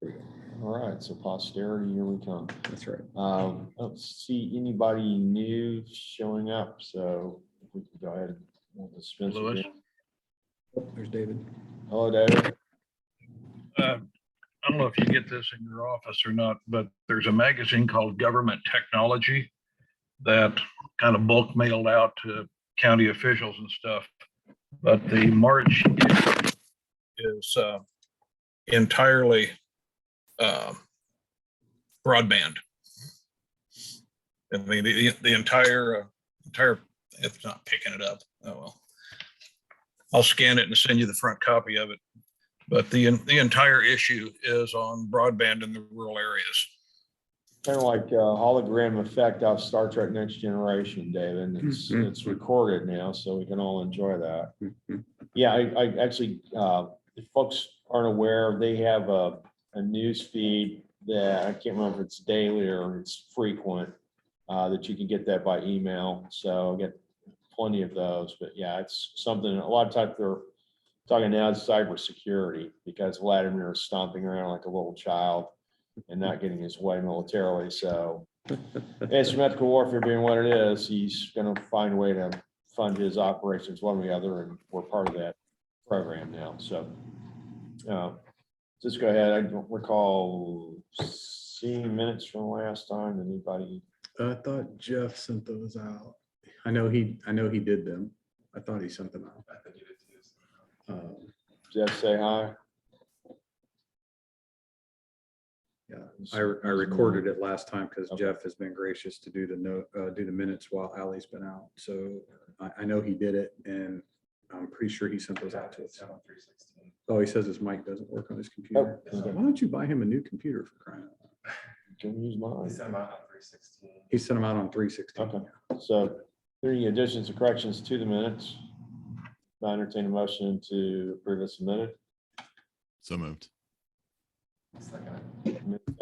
All right, so posterity, here we come. That's right. I don't see anybody new showing up, so if we can go ahead and dispense with Louis? it. Oh, there's David. Hello, David. I don't know if you get this in your office or not, but there's a magazine called Government Technology that kind of bulk mailed out to county officials and stuff. But the March issue is entirely broadband. I mean, the entire, it's not picking it up. Oh, well. I'll scan it and send you the front copy of it. But the entire issue is on broadband in the rural areas. Kind of like hologram effect off Star Trek Next Generation, David. It's recorded now, so we can all enjoy that. Yeah, I actually, if folks aren't aware, they have a news feed that I can't remember if it's daily or it's frequent, that you can get that by email. So I get plenty of those, but yeah, it's something, a lot of times they're talking now is cybersecurity because Vladimir is stomping around like a little child and not getting his way militarily. So asymmetrical warfare being what it is, he's going to find a way to fund his operations one way or the other, and we're part of that program now. So just go ahead. I don't recall seeing minutes from last time. Anybody? I thought Jeff sent those out. I know he did them. I thought he sent them out. I think you did too. Jeff, say hi. Yeah, I recorded it last time because Jeff has been gracious to do the minutes while Ali's been out. So I know he did it, and I'm pretty sure he sent those out to us. Oh, he says his mic doesn't work on his computer. Oh, okay. Why don't you buy him a new computer for crying out loud? Can we use He mine? sent them out on 316. He sent them out on 316. Okay. So any additions or corrections to the minutes? I entertain a motion to approve this minute. So moved. Second.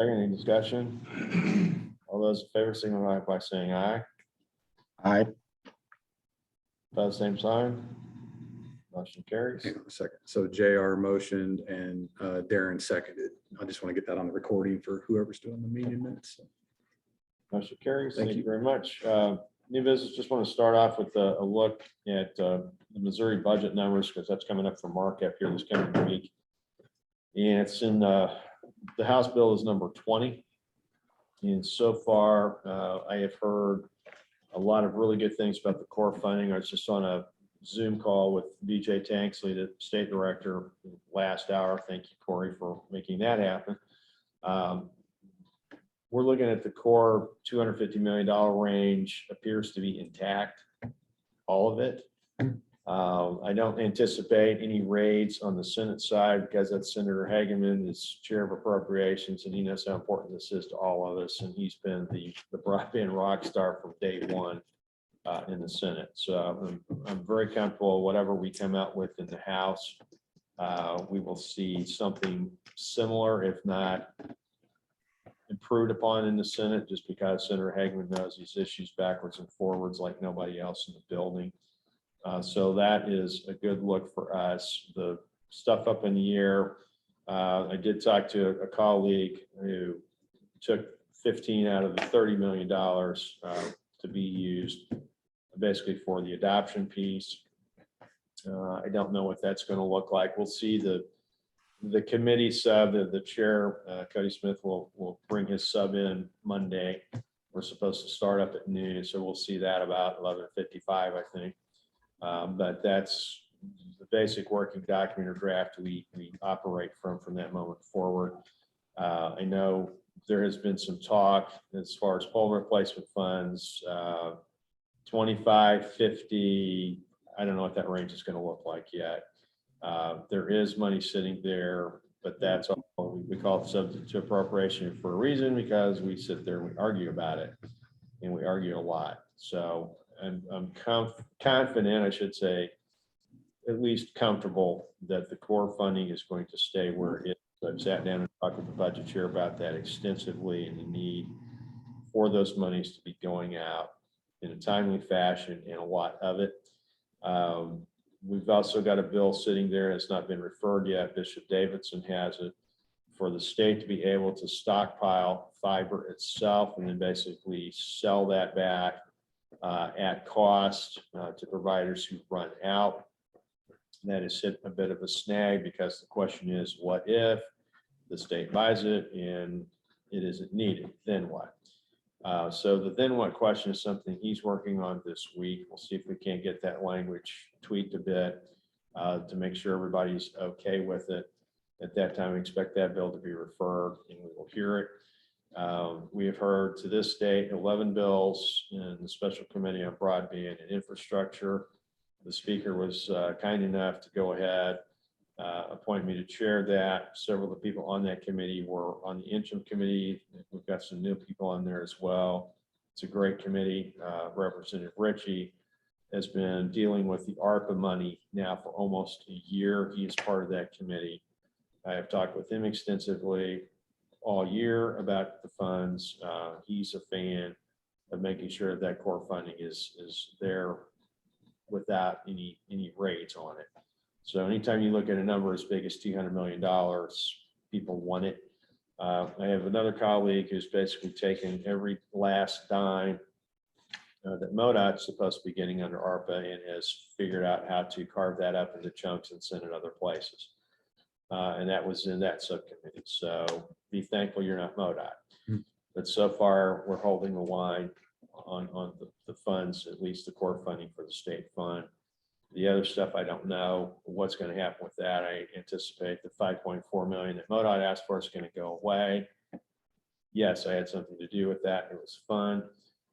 Any discussion? All those in favor signify by saying aye. Aye. Opposed, same sign. Motion carries. Hang on a second. So JR motioned and Darren seconded. I just want to get that on the recording for whoever's doing the meeting minutes. Motion carries. Thank Thank you you. very much. New business, just want to start off with a look at the Missouri budget numbers because that's coming up for markup here this coming week. And it's in the House bill is number 20. And so far, I have heard a lot of really good things about the core funding. I was just on a Zoom call with BJ Tanksley, the state director, last hour. Thank you, Corey, for making that happen. We're looking at the core $250 million range appears to be intact, all of it. I don't anticipate any raids on the Senate side because that's Senator Hageman is chair of appropriations and he knows how important this is to all of us. And he's been the broadband rock star from day one in the Senate. So I'm very comfortable whatever we come out with in the House. We will see something similar, if not improved upon in the Senate, just because Senator Hageman knows these issues backwards and forwards like nobody else in the building. So that is a good look for us. The stuff up in the air. I did talk to a colleague who took 15 out of the $30 million to be used basically for the adoption piece. I don't know what that's going to look like. We'll see the committee sub, the chair, Cody Smith will bring his sub in Monday. We're supposed to start up at noon, so we'll see that about 11:55, I think. But that's the basic working document or draft we operate from that moment forward. I know there has been some talk as far as pole replacement funds, 25, 50. I don't know what that range is going to look like yet. There is money sitting there, but that's all we call it subject to appropriation for a reason, because we sit there and we argue about it, and we argue a lot. So I'm confident, I should say, at least comfortable that the core funding is going to stay where it is. I've sat down and talked with the budget chair about that extensively and the need for those monies to be going out in a timely fashion, and a lot of it. We've also got a bill sitting there that's not been referred yet. Bishop Davidson has it for the state to be able to stockpile fiber itself and then basically sell that back at cost to providers who run out. That has hit a bit of a snag because the question is, what if the state buys it and it isn't needed? Then what? So the then what question is something he's working on this week. We'll see if we can't get that language tweaked a bit to make sure everybody's okay with it. At that time, we expect that bill to be referred and we will hear it. We have heard to this date 11 bills in the special committee on broadband and infrastructure. The speaker was kind enough to go ahead, appoint me to chair that. Several of the people on that committee were on the interim committee. We've got some new people on there as well. It's a great committee. Representative Ritchie has been dealing with the ARPA money now for almost a year. He is part of that committee. I have talked with him extensively all year about the funds. He's a fan of making sure that core funding is there without any rates on it. So anytime you look at a number as big as $200 million, people want it. I have another colleague who's basically taken every last dime that MoDOT's supposed to be getting under ARPA and has figured out how to carve that up into chunks and send it other places. And that was in that subcommittee. So be thankful you're not MoDOT. But so far, we're holding the line on the funds, at least the core funding for the state fund. The other stuff, I don't know what's going to happen with that. I anticipate the 5.4 million that MoDOT asked for is going to go away. Yes, I had something to do with that. It was fun.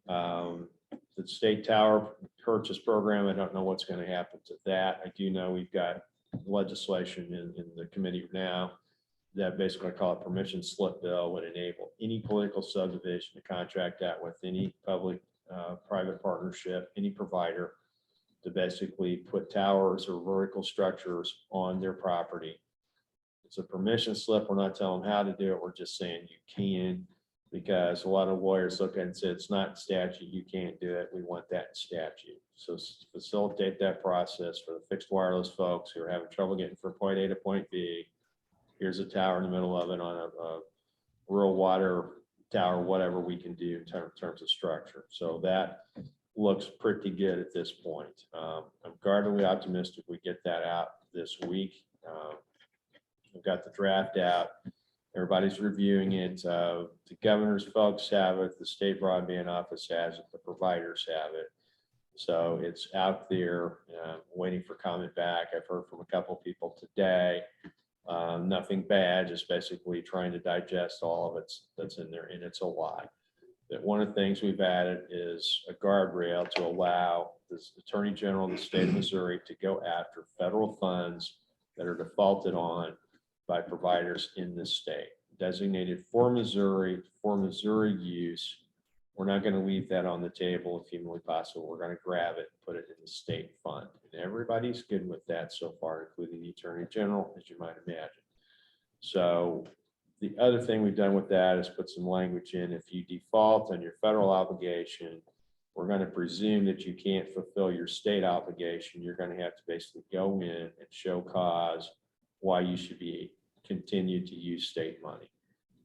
The state tower purchase program, I don't know what's going to happen to that. I do know we've got legislation in the committee now that basically, I call it permission slip bill, would enable any political subdivision to contract out with any public private partnership, any provider, to basically put towers or vertical structures on their property. It's a permission slip. We're not telling them how to do it. We're just saying you can, because a lot of lawyers look at it and say it's not statute, you can't do it. We want that in statute. So facilitate that process for the fixed wireless folks who are having trouble getting from point A to point B. Here's a tower in the middle of it on a rural water tower, whatever we can do in terms of structure. So that looks pretty good at this point. I'm guardedly optimistic we get that out this week. We've got the draft out. Everybody's reviewing it. The governor's folks have it. The state broadband office has it. The providers have it. So it's out there, waiting for comment back. I've heard from a couple of people today. Nothing bad, just basically trying to digest all of it that's in there, and it's a lot. That one of the things we've added is a guardrail to allow the Attorney General of the state of Missouri to go after federal funds that are defaulted on by providers in this state, designated for Missouri use. We're not going to leave that on the table if humanly possible. We're going to grab it and put it in the state fund. And everybody's good with that so far, including the Attorney General, as you might imagine. So the other thing we've done with that is put some language in. If you default on your federal obligation, we're going to presume that you can't fulfill your state obligation. You're going to have to basically go in and show cause why you should be continued to use state money.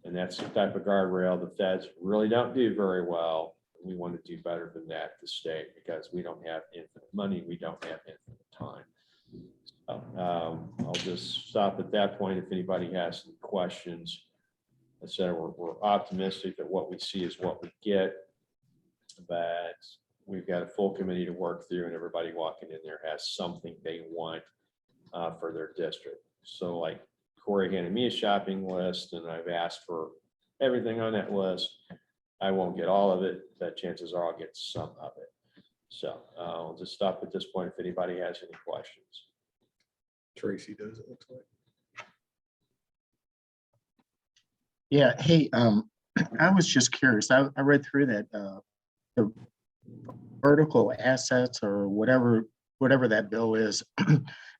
And that's the type of guardrail the feds really don't do very well. We want to do better than that, the state, because we don't have infinite money. We don't have infinite time. So, I'll just stop at that point. If anybody has any questions, I said we're optimistic that what we see is what we get, but we've got a full committee to work through, and everybody walking in there has something they want for their district. So like Corey handed me a shopping list, and I've asked for everything on that list. I won't get all of it, but chances are I'll get some of it. So I'll just stop at this point if anybody has any questions. Tracy does, it looks like. Yeah, hey, I was just curious. I read through that the vertical assets or whatever that bill is,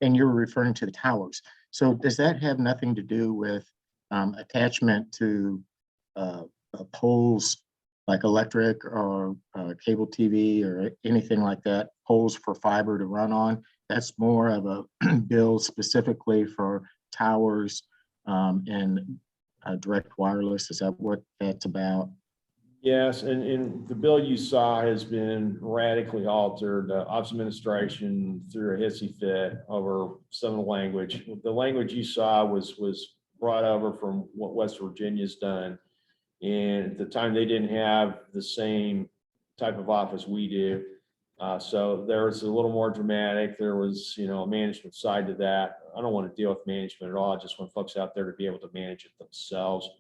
and you're referring to the towers. So does that have nothing to do with attachment to poles like electric or cable TV or anything like that, poles for fiber to run on? That's more of a bill specifically for towers and direct wireless. Is that what that's about? Yes, and the bill you saw has been radically altered. The Office of Administration threw a hissy fit over some of the language. The language you saw was brought over from what West Virginia's done. And at the time, they didn't have the same type of office we do. So there was a little more dramatic. There was, a management side to that. I don't want to deal with management at all. I just want folks out there to be able to manage it themselves.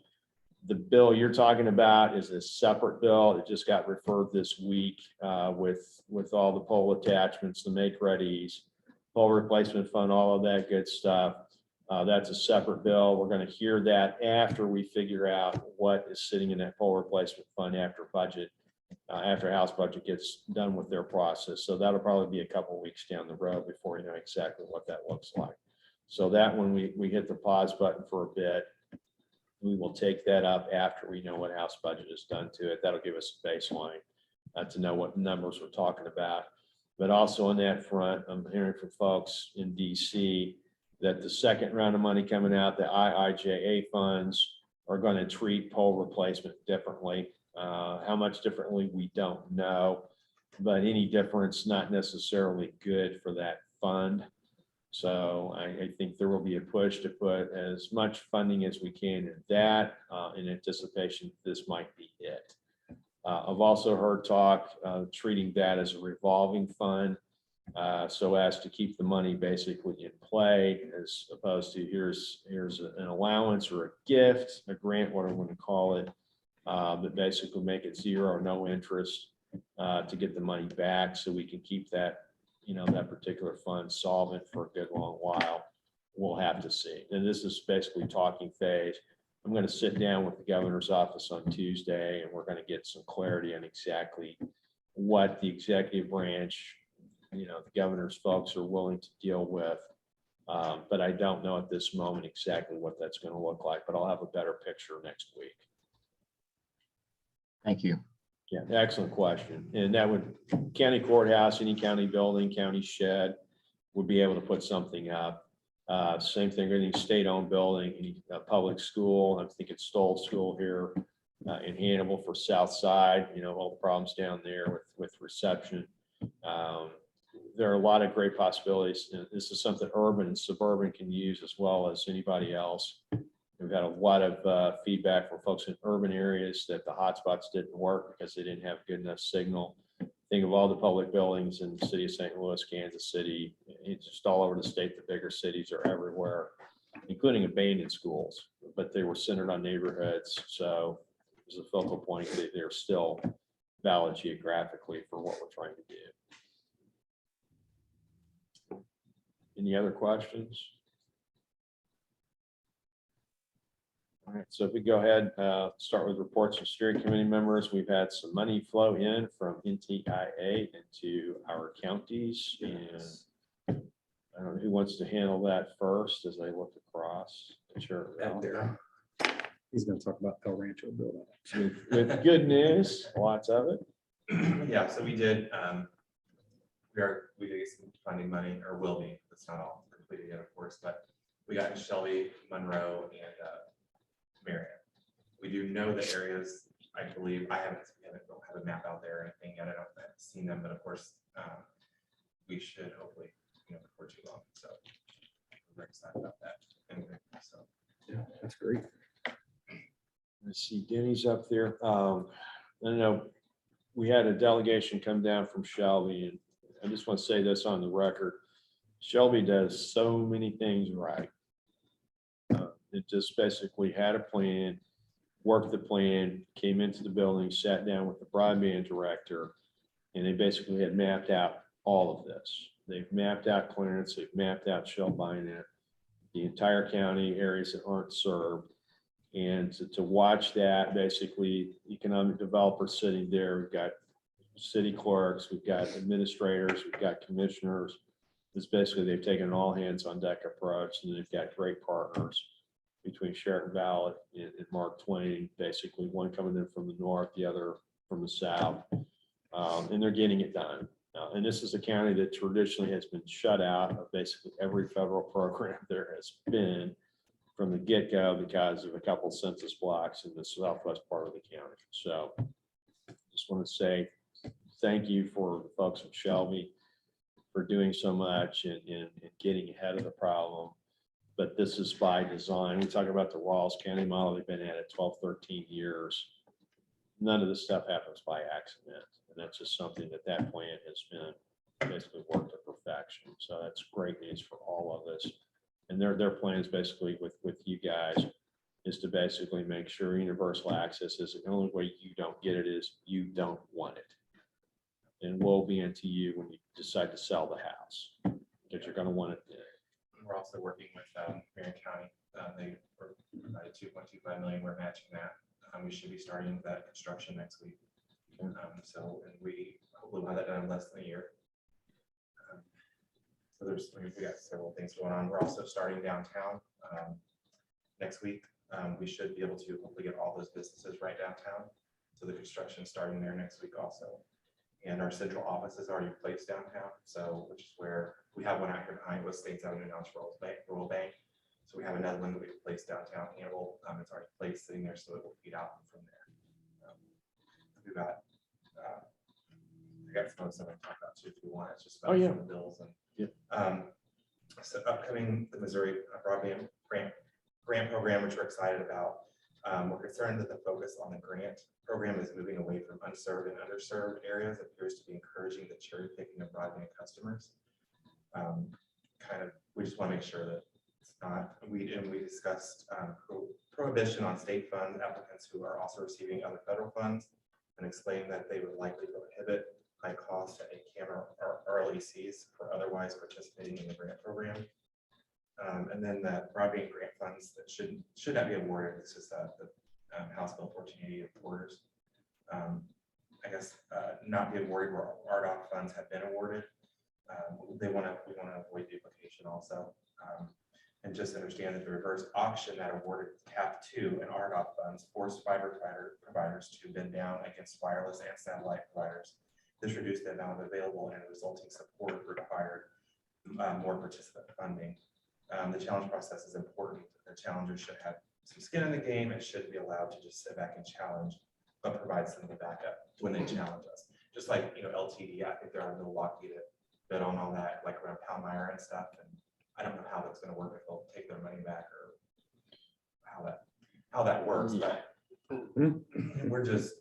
The bill you're talking about is a separate bill. It just got referred this week with all the pole attachments, the make readies, pole replacement fund, all of that good stuff. That's a separate bill. We're going to hear that after we figure out what is sitting in that pole replacement fund after budget, after House budget gets done with their process. So that'll probably be a couple of weeks down the road before we know exactly what that looks like. So that when we hit the pause button for a bit, we will take that up after we know what House budget has done to it. That'll give us a baseline to know what numbers we're talking about. But also on that front, I'm hearing from folks in DC that the second round of money coming out, the IIJA funds, are going to treat pole replacement differently. How much differently, we don't know, but any difference not necessarily good for that fund. So I think there will be a push to put as much funding as we can in that in anticipation this might be it. I've also heard talk treating that as a revolving fund so as to keep the money basically in play as opposed to here's an allowance or a gift, a grant, whatever we want to call it, but basically make it zero or no interest to get the money back so we can keep that that particular fund solvent for a good long while. We'll have to see. And this is basically talking phase. I'm going to sit down with the governor's office on Tuesday, and we're going to get some clarity on exactly what the executive branch, the governor's folks are willing to deal with. But I don't know at this moment exactly what that's going to look like, but I'll have a better picture next week. Thank you. Yeah, excellent question. And that would, county courthouse, any county building, county shed would be able to put something up. Same thing, any state-owned building, any public school. I think it's Stoll School here in Hannibal for South Side, all the problems down there with reception. There are a lot of great possibilities. And this is something urban and suburban can use as well as anybody else. We've had a lot of feedback from folks in urban areas that the hotspots didn't work because they didn't have good enough signal. Think of all the public buildings in the city of St. Louis, Kansas City, it's just all over the state. The bigger cities are everywhere, including abandoned schools, but they were centered on neighborhoods. So there's a focal point. They're still valid geographically for what we're trying to do. Any other questions? All right, so if we go ahead, start with reports from steering committee members. We've had some money flow in from NTIA into our counties, and I don't know who wants to handle that first as I look across. Sure. He's going to talk about El Rancho building. With good news, lots of it. Yeah, so we did get some funding money, or will be. It's not all completed yet, of course, but we got in Shelby, Monroe, and Marion. We do know the areas. I believe we don't have a map out there or anything yet. I don't have seen them, but of course, we should hopefully, before too long. So we're very excited about that. Anyway, so Yeah, that's great. Let's see, Denny's up there. I don't know. We had a delegation come down from Shelby, and I just want to say this on the record. Shelby does so many things right. It just basically had a plan, worked the plan, came into the building, sat down with the broadband director, and they basically had mapped out all of this. They've mapped out Clarence, they've mapped out Shelby, the entire county, areas that aren't served. And to watch that, basically economic developers sitting there, we've got city clerks, we've got administrators, we've got commissioners. It's basically, they've taken an all hands on deck approach, and they've got great partners between Sheraton Valley and Mark Twain, basically one coming in from the north, the other from the south. And they're getting it done. And this is a county that traditionally has been shut out of basically every federal program there has been from the get-go because of a couple census blocks in the southwest part of the county. So just want to say thank you for the folks at Shelby for doing so much and getting ahead of the problem. But this is by design. We talk about the Rawls County model. They've been at it 12, 13 years. None of this stuff happens by accident. And that's just something that plant has been basically worked to perfection. So that's great news for all of us. And their plans basically with you guys is to basically make sure universal access is the only way you don't get it is you don't want it. And woe be unto you when you decide to sell the house, because you're going to want it there. We're also working with Marion County. They provided 2.25 million. We're matching that. We should be starting that construction next week. And we hopefully will have that done in less than a year. So we got several things going on. We're also starting downtown next week. We should be able to hopefully get all those businesses right downtown. So the construction starting there next week also. And our central office is already placed downtown. So which is where we have one out here behind with States Avenue now, Rural Bank. So we have another one that we've placed downtown Hannibal. It's already placed sitting there, so it will feed out from there. We've got I got some stuff to talk about too if you want. It's just about some of the bills and so upcoming the Missouri Broadband grant program, which we're excited about. We're concerned that the focus on the grant program is moving away from unserved and underserved areas. It appears to be encouraging the cherry picking of broadband customers. We just want to make sure that it's not. We discussed prohibition on state fund applicants who are also receiving other federal funds, and explained that they would likely prohibit high cost camera or RLECs for otherwise participating in the grant program. And then the broadband grant funds that should not be awarded. This is the House Bill 1480 of orders. I guess not be awarded where RDOF funds have been awarded. We want to avoid duplication also. And just understand that the reverse auction that awarded CAF 2 and RDOF funds forced fiber providers to bend down against wireless and satellite providers. This reduced the amount of available and resulting support required more participant funding. The challenge process is important. The challengers should have some skin in the game and shouldn't be allowed to just sit back and challenge, but provide some of the backup when they challenge us. Just like, LTD, I think they're a little lucky to bid on all that, like around Palmyra and stuff. And I don't know how that's going to work, if they'll take their money back or how that works. But we're just,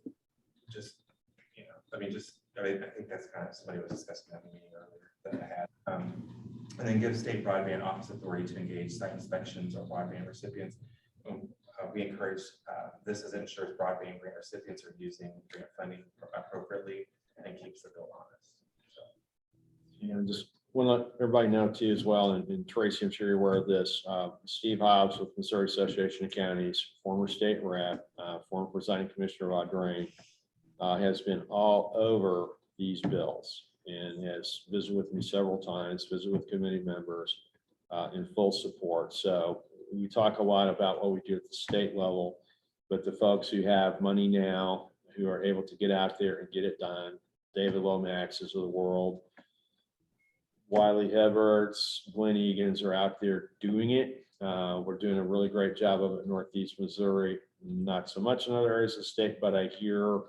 I think that's kind of, somebody was discussing that in the meeting earlier that I had. And then give state broadband office authority to engage site inspections or broadband recipients. We encourage this as it ensures broadband grant recipients are using grant funding appropriately and keeps the bill honest. So. Just want to let everybody know too as well, and Tracy, I'm sure you're aware of this. Steve Hobbs with Missouri Association of Counties, former state rep, former presiding commissioner of Audrain, has been all over these bills and has visited with me several times, visited with committee members in full support. So we talk a lot about what we do at the state level, but the folks who have money now, who are able to get out there and get it done, David Lomax's of the world, Wiley Everts, Glenn Egan's are out there doing it. We're doing a really great job of it in Northeast Missouri, not so much in other areas of the state, but I hear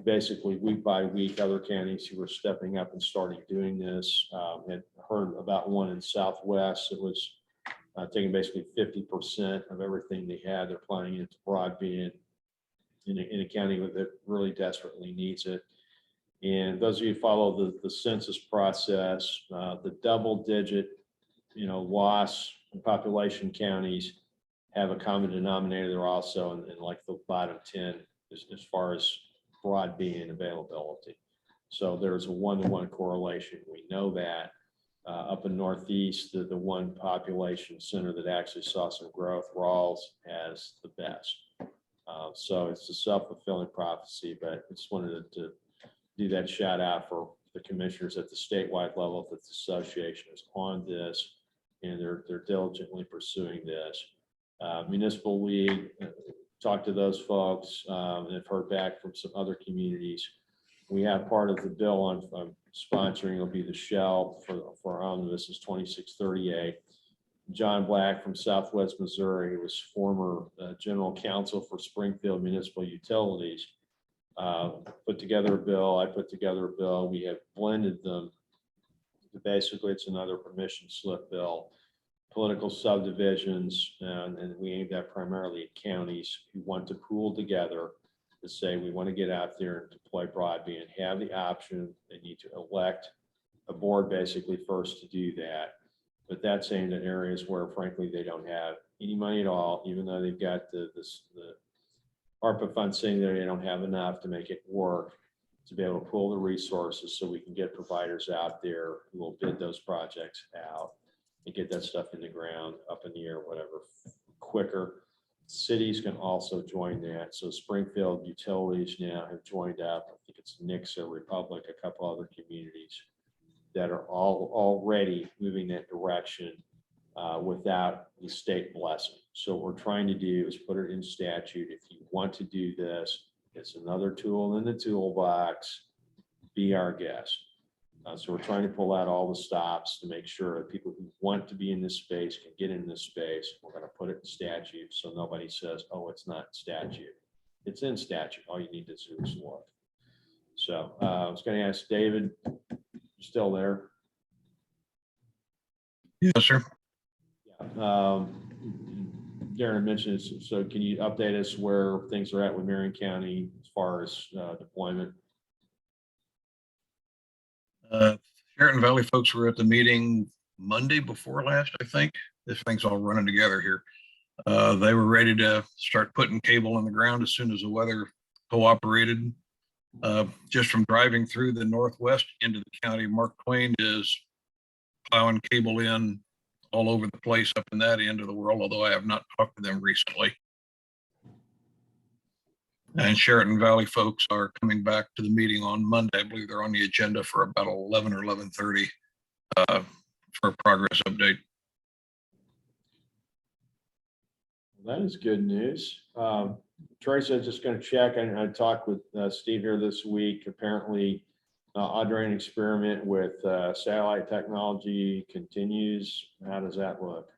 basically week by week other counties who are stepping up and starting doing this. Had heard about one in Southwest. It was taking basically 50% of everything they had. They're planning into broadband in a county that really desperately needs it. And those of you who follow the census process, the double digit, loss in population counties have a common denominator. They're also in like the bottom 10 as far as broadband availability. So there's a 1-to-1 correlation. We know that up in Northeast, the one population center that actually saw some growth, Rawls, has the best. So it's a self-fulfilling prophecy, but I just wanted to do that shout out for the commissioners at the statewide level that the association is on this, and they're diligently pursuing this. Municipal League, talked to those folks and have heard back from some other communities. We have part of the bill on sponsoring will be the shell for omnibus is 2638. John Black from Southwest Missouri, who was former general counsel for Springfield Municipal Utilities, put together a bill. I put together a bill. We have blended them. Basically, it's another permission slip bill, political subdivisions, and we aim that primarily at counties who want to pool together to say we want to get out there and deploy broadband, have the option. They need to elect a board basically first to do that. But that's aimed at areas where frankly, they don't have any money at all, even though they've got the ARPA funds saying that they don't have enough to make it work, to be able to pull the resources so we can get providers out there who will bid those projects out and get that stuff in the ground, up in the air, whatever, quicker. Cities can also join that. So Springfield Utilities now have joined up. I think it's Nixa, Republic, a couple other communities that are all already moving that direction without the state blessing. So what we're trying to do is put it in statute. If you want to do this, it's another tool in the toolbox. Be our guest. So we're trying to pull out all the stops to make sure that people who want to be in this space can get in this space. We're going to put it in statute so nobody says, oh, it's not statute. It's in statute. All you need to do is look. So I was going to ask David, you still there? Yes, sir. Yeah. Darren mentioned, so can you update us where things are at with Marion County as far as deployment? Sheraton Valley folks were at the meeting Monday before last, I think. This thing's all running together here. They were ready to start putting cable in the ground as soon as the weather cooperated. Just from driving through the northwest into the county, Mark Twain is plowing cable in all over the place up in that end of the world, although I have not talked to them recently. And Sheraton Valley folks are coming back to the meeting on Monday. I believe they're on the agenda for about 11 or 11:30 for a progress update. That is good news. Tracy, I'm just going to check, and I talked with Steve here this week. Apparently, Audrain experiment with satellite technology continues. How does that look?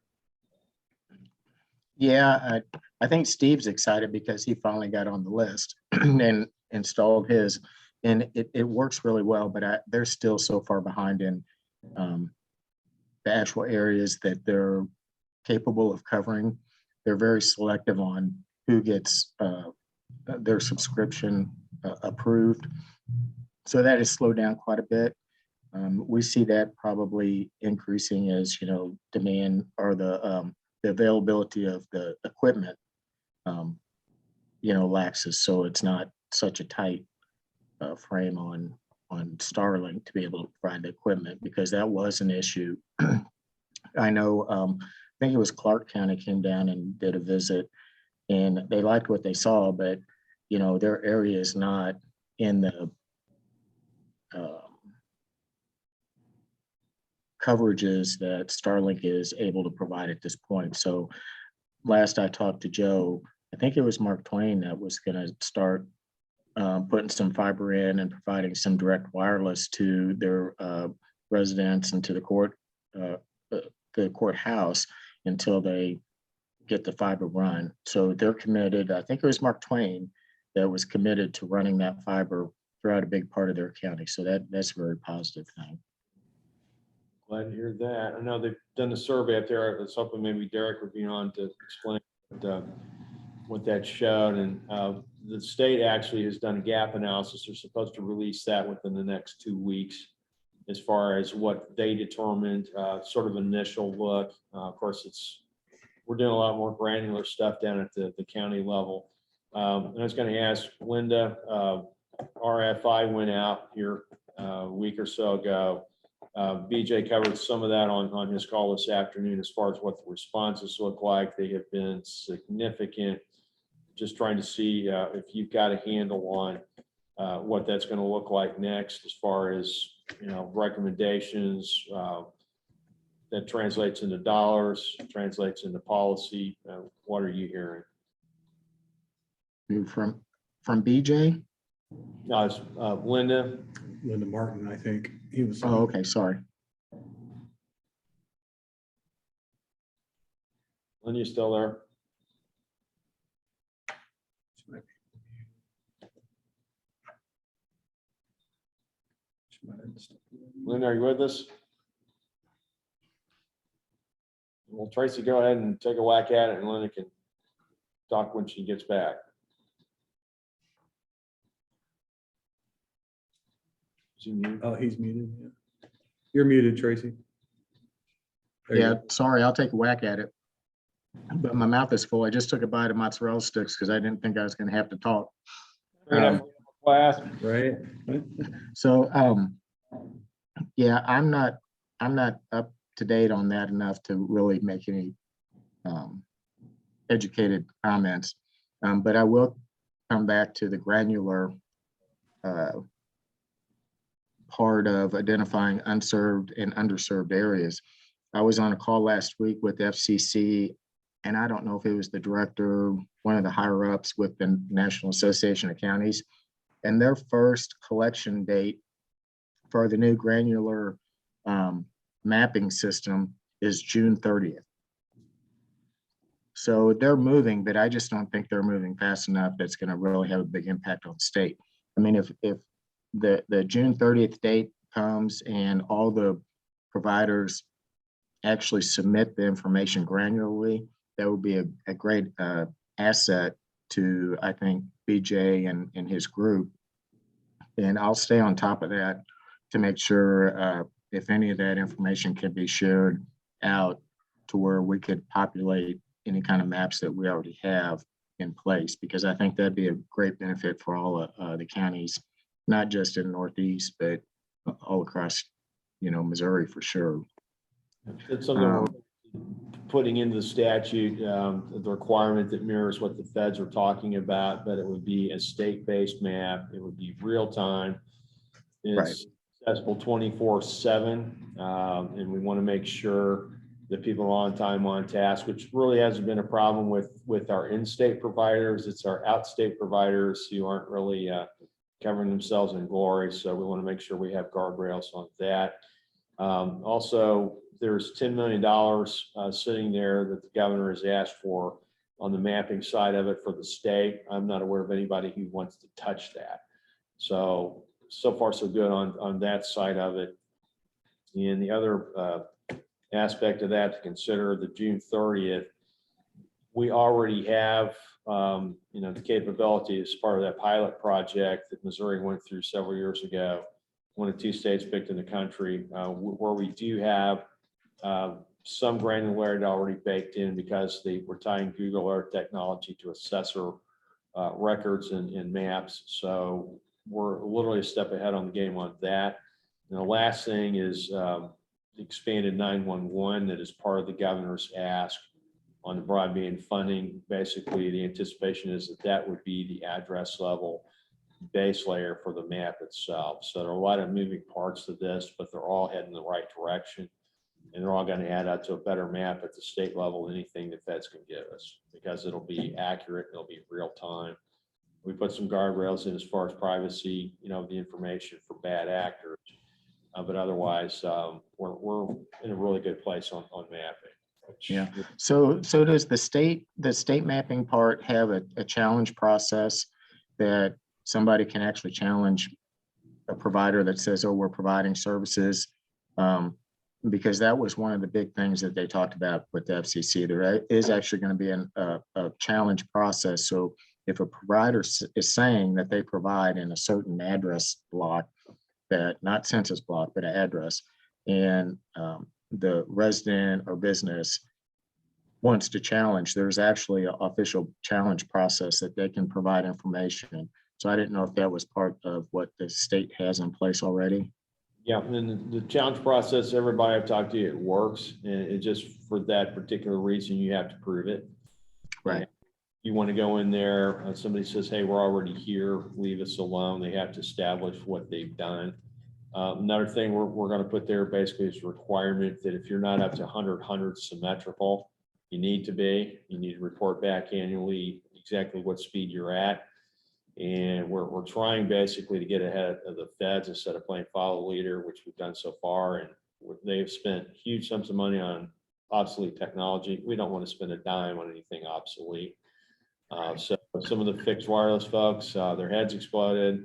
Yeah, I think Steve's excited because he finally got on the list and installed his, and it works really well, but they're still so far behind in the actual areas that they're capable of covering. They're very selective on who gets their subscription approved. So that has slowed down quite a bit. We see that probably increasing as, demand or the availability of the equipment, laxes. So it's not such a tight frame on Starlink to be able to provide the equipment, because that was an issue. I know, I think it was Clark County came down and did a visit, and they liked what they saw, but their area is not in the coverages that Starlink is able to provide at this point. So last I talked to Joe, I think it was Mark Twain that was going to start putting some fiber in and providing some direct wireless to their residents and to the courthouse until they get the fiber run. So they're committed. I think it was Mark Twain that was committed to running that fiber throughout a big part of their county. So that's a very positive thing. Glad to hear that. I know they've done the survey up there. I was hoping maybe Derek would be on to explain what that showed. And the state actually has done a gap analysis. They're supposed to release that within the next 2 weeks as far as what they determined, sort of initial look. Of course, we're doing a lot more granular stuff down at the county level. And I was going to ask Linda, RFI went out here a week or so ago. BJ covered some of that on his call this afternoon as far as what the responses look like. They have been significant. Just trying to see if you've got a handle on what that's going to look like next as far as recommendations that translates into dollars, translates into policy. What are you hearing? From BJ? No, it's Linda. Linda Martin, I think he was. Oh, okay, sorry. Linda, you still there? Linda, are you with us? Well, Tracy, go ahead and take a whack at it and Linda can talk when she gets back. Is he muted? Oh, he's muted. Yeah. You're muted, Tracy. There you Yeah, go. sorry, I'll take a whack at it. But my mouth is full. I just took a bite of mozzarella sticks because I didn't think I was going to have to talk. Fair enough. Class. Right? So, yeah, I'm not up to date on that enough to really make any educated comments. But I will come back to the granular part of identifying unserved and underserved areas. I was on a call last week with FCC, and I don't know if it was the director, one of the higher ups with the National Association of Counties, and their first collection date for the new granular mapping system is June 30th. So they're moving, but I just don't think they're moving fast enough that's going to really have a big impact on the state. I mean, if the June 30th date comes and all the providers actually submit the information granularly, that would be a great asset to, I think, BJ and his group. And I'll stay on top of that to make sure if any of that information can be shared out to where we could populate any kind of maps that we already have in place, because I think that'd be a great benefit for all the counties, not just in the Northeast, but all across, Missouri for sure. It's something we're putting into the statute, the requirement that mirrors what the feds are talking about, but it would be a state-based map. It would be real time. It's accessible 24/7. And we want to make sure that people are on time, on task, which really hasn't been a problem with our in-state providers. It's our out-state providers who aren't really covering themselves in glory. So we want to make sure we have guardrails on that. Also, there's $10 million sitting there that the governor has asked for on the mapping side of it for the state. I'm not aware of anybody who wants to touch that. So far so good on that side of it. And the other aspect of that to consider, the June 30th, we already have the capability as part of that pilot project that Missouri went through several years ago, one of 2 states picked in the country, where we do have some granularity already baked in because we're tying Google Earth technology to assessor records and maps. So we're literally a step ahead on the game on that. And the last thing is expanded 911 that is part of the governor's ask on the broadband funding. Basically, the anticipation is that would be the address level base layer for the map itself. So there are a lot of moving parts to this, but they're all heading in the right direction. And they're all going to add up to a better map at the state level than anything the feds can give us, because it'll be accurate, it'll be real time. We put some guardrails in as far as privacy, the information for bad actors. But otherwise, we're in a really good place on mapping. Yeah. So does the state mapping part have a challenge process that somebody can actually challenge a provider that says, oh, we're providing services? Because that was one of the big things that they talked about with the FCC. There is actually going to be a challenge process. So if a provider is saying that they provide in a certain address block, that not census block, but an address, and the resident or business wants to challenge, there's actually an official challenge process that they can provide information. So I didn't know if that was part of what the state has in place already. Yeah, and the challenge process, everybody I've talked to, it works. And it just, for that particular reason, you have to prove it. Right. You want to go in there, somebody says, hey, we're already here, leave us alone. They have to establish what they've done. Another thing we're going to put there basically is a requirement that if you're not up to 100 symmetrical, you need to report back annually exactly what speed you're at. And we're trying basically to get ahead of the feds instead of playing follow leader, which we've done so far. And they've spent huge sums of money on obsolete technology. We don't want to spend a dime on anything obsolete. So some of the fixed wireless folks, their heads exploded.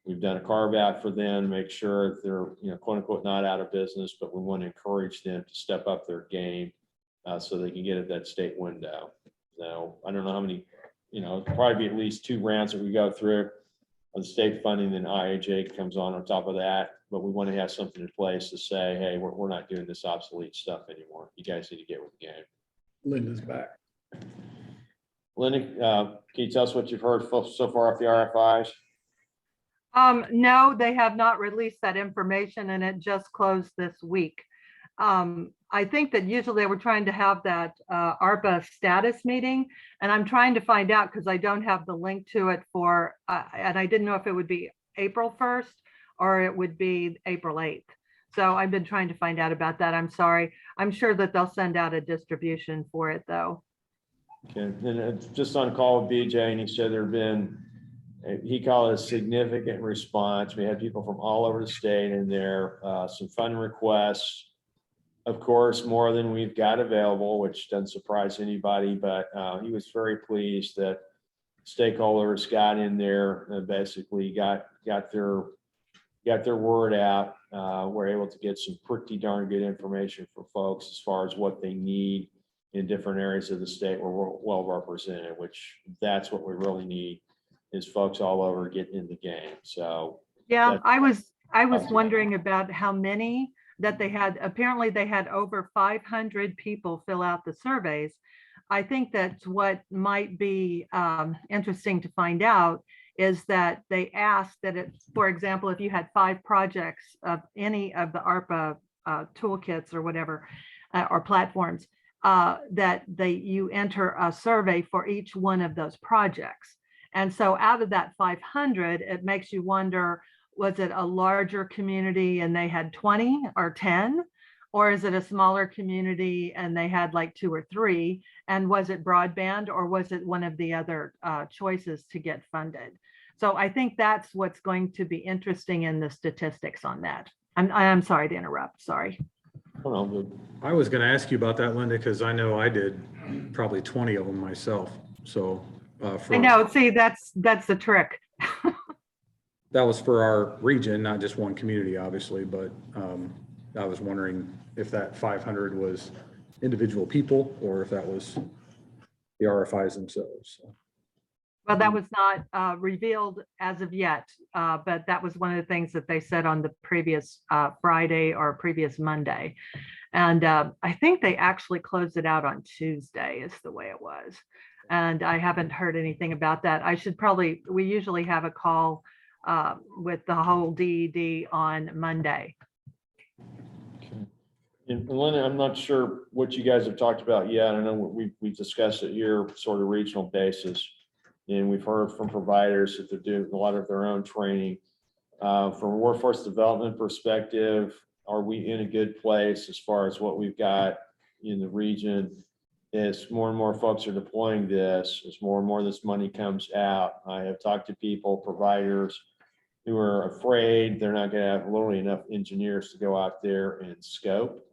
We've done a carve out for them to make sure they're, quote unquote, not out of business, but we want to encourage them to step up their game so they can get at that state window. So I don't know how many, it'll probably be at least 2 rounds that we go through of the state funding, then IAJ comes on top of that. But we want to have something in place to say, hey, we're not doing this obsolete stuff anymore. You guys need to get with the game. Linda's back. Linda, can you tell us what you've heard so far off the RFIs? No, they have not released that information and it just closed this week. I think that usually they were trying to have that ARPA status meeting, and I'm trying to find out because I don't have the link to it for, and I didn't know if it would be April 1st or it would be April 8th. So I've been trying to find out about that. I'm sorry. I'm sure that they'll send out a distribution for it though. Okay, and just on call with BJ, and he said there have been, he called it a significant response. We had people from all over the state in there, some funding requests. Of course, more than we've got available, which doesn't surprise anybody, but he was very pleased that stakeholders got in there and basically got their word out. We're able to get some pretty darn good information for folks as far as what they need in different areas of the state where we're well represented, which that's what we really need, is folks all over getting in the game. So yeah, I was wondering about how many that they had. Apparently they had over 500 people fill out the surveys. I think that's what might be interesting to find out is that they asked that it, for example, if you had 5 projects of any of the ARPA toolkits or whatever, or platforms, that you enter a survey for each one of those projects. And so out of that 500, it makes you wonder, was it a larger community and they had 20 or 10? Or is it a smaller community and they had like 2 or 3? And was it broadband or was it one of the other choices to get funded? So I think that's what's going to be interesting in the statistics on that. I'm sorry to interrupt, sorry. I was going to ask you about that, Linda, because I know I did probably 20 of them myself. So I know, see, that's the trick. That was for our region, not just one community, obviously, but I was wondering if that 500 was individual people or if that was the RFIs themselves. So. Well, that was not revealed as of yet, but that was one of the things that they said on the previous Friday or previous Monday. And I think they actually closed it out on Tuesday is the way it was. And I haven't heard anything about that. We usually have a call with the whole DED on Monday. And Linda, I'm not sure what you guys have talked about yet. I know we discussed it here sort of regional basis. And we've heard from providers that they're doing a lot of their own training. From a workforce development perspective, are we in a good place as far as what we've got in the region? As more and more folks are deploying this, as more and more of this money comes out, I have talked to people, providers, who are afraid they're not going to have literally enough engineers to go out there and scope.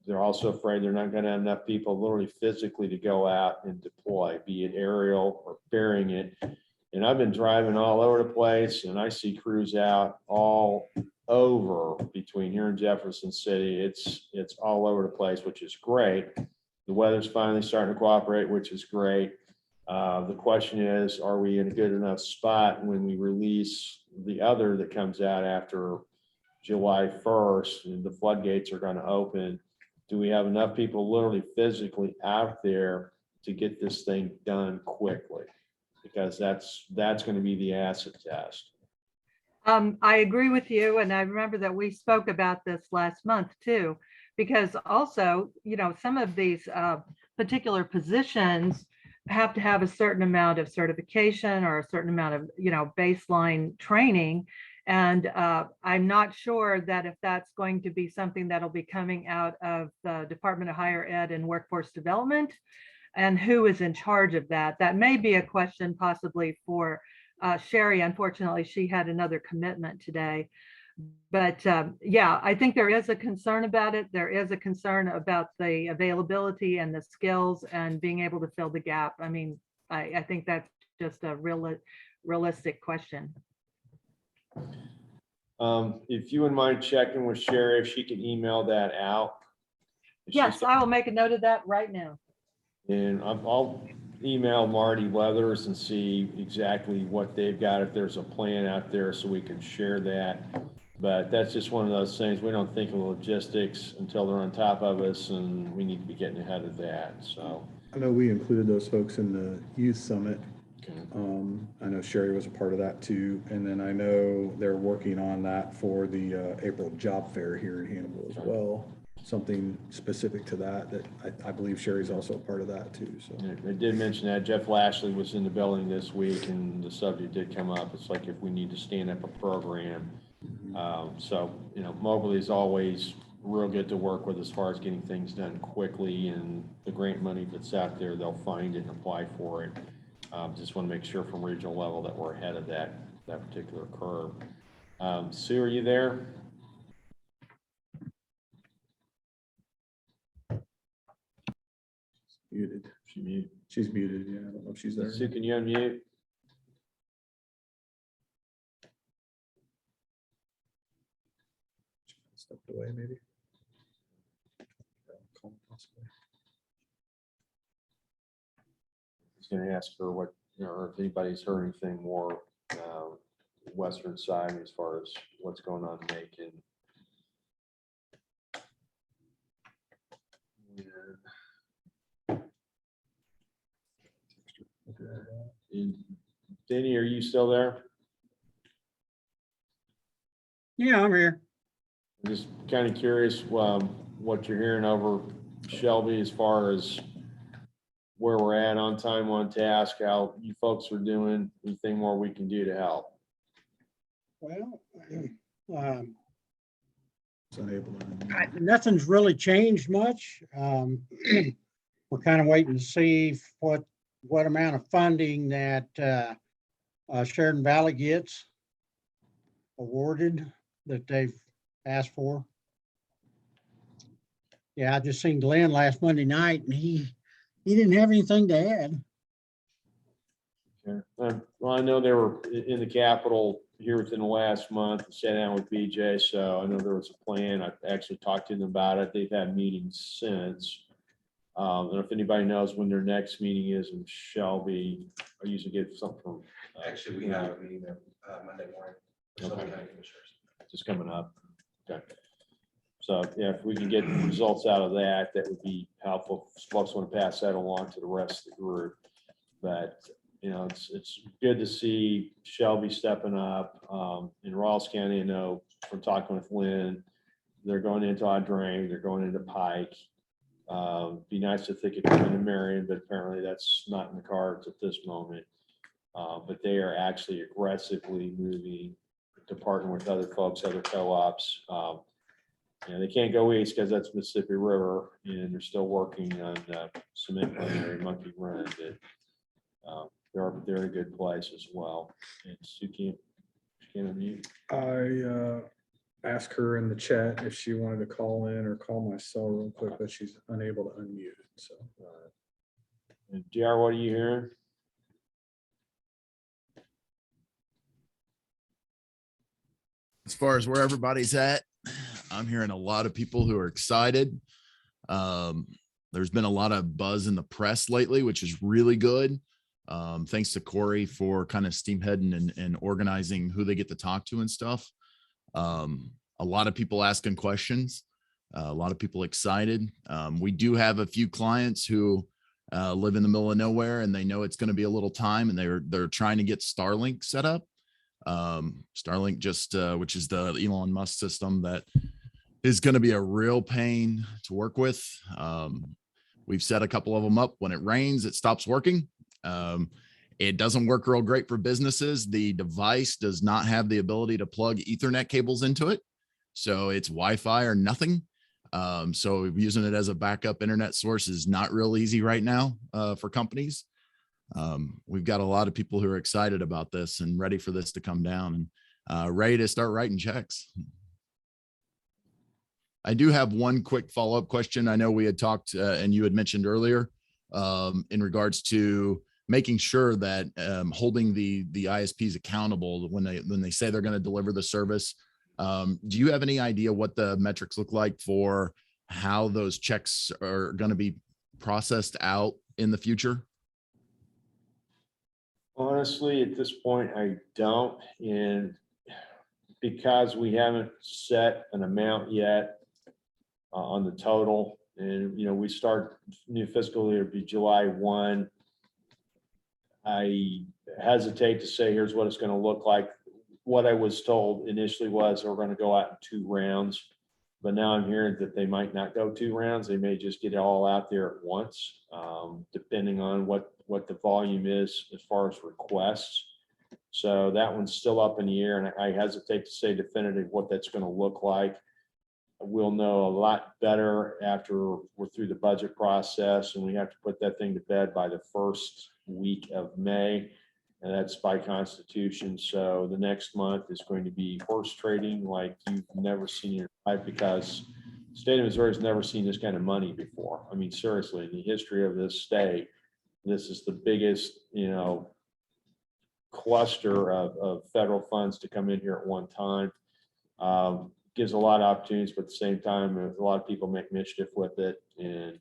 They're also afraid they're not going to have enough people literally physically to go out and deploy, be it aerial or burying it. And I've been driving all over the place and I see crews out all over between here and Jefferson City. It's all over the place, which is great. The weather's finally starting to cooperate, which is great. The question is, are we in a good enough spot when we release the other that comes out after July 1st and the floodgates are going to open? Do we have enough people literally physically out there to get this thing done quickly? Because that's going to be the acid test. I agree with you. And I remember that we spoke about this last month too, because also, some of these particular positions have to have a certain amount of certification or a certain amount of, baseline training. And I'm not sure that if that's going to be something that'll be coming out of the Department of Higher Ed and Workforce Development, and who is in charge of that. That may be a question possibly for Sherry. Unfortunately, she had another commitment today. But yeah, I think there is a concern about it. There is a concern about the availability and the skills and being able to fill the gap. I mean, I think that's just a realistic question. If you wouldn't mind checking with Sherry, if she can email that out. If she's Yes, got- I will make a note of that right now. And I'll email Marty Weathers and see exactly what they've got, if there's a plan out there so we can share that. But that's just one of those things, we don't think of logistics until they're on top of us, and we need to be getting ahead of that, so. I know we included those folks in the youth summit. Okay. I know Sherry was a part of that too. And then I know they're working on that for the April job fair here in Hannibal as well. Something specific to that I believe Sherry's also a part of that too, so. I did mention that Jeff Lashley was in the building this week, and the subject did come up. It's like if we need to stand up a program. So, you know, Mobley is always real good to work with as far as getting things done quickly, and the grant money that's out there, they'll find it and apply for it. Just want to make sure from regional level that we're ahead of that particular curve. Sue, are you there? Muted. She muted. She's muted. Yeah, I don't know if she's there. Sue, can you unmute? Stepped away maybe. Possibly. I was going to ask her what, you know, if anybody's heard anything more western side as far as what's going on in Macon. And Danny, are you still there? Yeah, I'm here. I'm just kind of curious what you're hearing over Shelby as far as where we're at on time, on task, how you folks are doing, anything more we can do to help. Well, It's unable to. nothing's really changed much. We're kind of waiting to see what amount of funding that Sheridan Valley gets awarded that they've asked for. Yeah, I just seen Glenn last Monday night, and he didn't have anything to add. Okay. Well, I know they were in the Capitol here within the last month, sat down with BJ, so I know there was a plan. I actually talked to them about it. They've had meetings since. I don't know if anybody knows when their next meeting is in Shelby. I usually get something from. Actually, we have a meeting there Monday morning. Shelby Okay. County Commissioners. Just coming up. Okay. So, yeah, if we can get results out of that, that would be helpful. Folks want to pass that along to the rest of the group. But, you know, it's good to see Shelby stepping up. In Rawls County, I know from talking with Lynn, they're going into Audrain, they're going into Pike. Be nice if they could come into Marion, but apparently that's not in the cards at this moment. But they are actually aggressively moving to partner with other folks, other co-ops. And they can't go east because that's Mississippi River, and they're still working on cement plant in Monkey Run. But they're in a good place as well. And Sue can't unmute. I asked her in the chat if she wanted to call in or call my cell real quick, but she's unable to unmute it. So And JR, what are you hearing? As far as where everybody's at, I'm hearing a lot of people who are excited. There's been a lot of buzz in the press lately, which is really good. Thanks to Corey for kind of steamheading and organizing who they get to talk to and stuff. A lot of people asking questions, a lot of people excited. We do have a few clients who live in the middle of nowhere, and they know it's going to be a little time, and they're trying to get Starlink set up. Starlink just which is the Elon Musk system that is going to be a real pain to work with. We've set a couple of them up. When it rains, it stops working. It doesn't work real great for businesses. The device does not have the ability to plug Ethernet cables into it. So it's Wi-Fi or nothing. So using it as a backup internet source is not real easy right now for companies. We've got a lot of people who are excited about this and ready for this to come down. And ready to start writing checks. I do have one quick follow-up question. I know we had talked and you had mentioned earlier in regards to making sure that holding the ISPs accountable when they say they're going to deliver the service. Do you have any idea what the metrics look like for how those checks are going to be processed out in the future? Honestly, at this point, I don't. And because we haven't set an amount yet on the total, and, we start new fiscal year be July 1. I hesitate to say, here's what it's going to look like. What I was told initially was we're going to go out in 2 rounds, but now I'm hearing that they might not go 2 rounds. They may just get it all out there at once, depending on what the volume is as far as requests. So that one's still up in the air, and I hesitate to say definitive what that's going to look like. We'll know a lot better after we're through the budget process, and we have to put that thing to bed by the first week of May, and that's by constitution. So the next month is going to be horse trading like you've never seen in your life, because the state of Missouri has never seen this kind of money before. I mean, seriously, in the history of this state, this is the biggest, cluster of federal funds to come in here at one time. Gives a lot of opportunities, but at the same time, a lot of people make mischief with it. And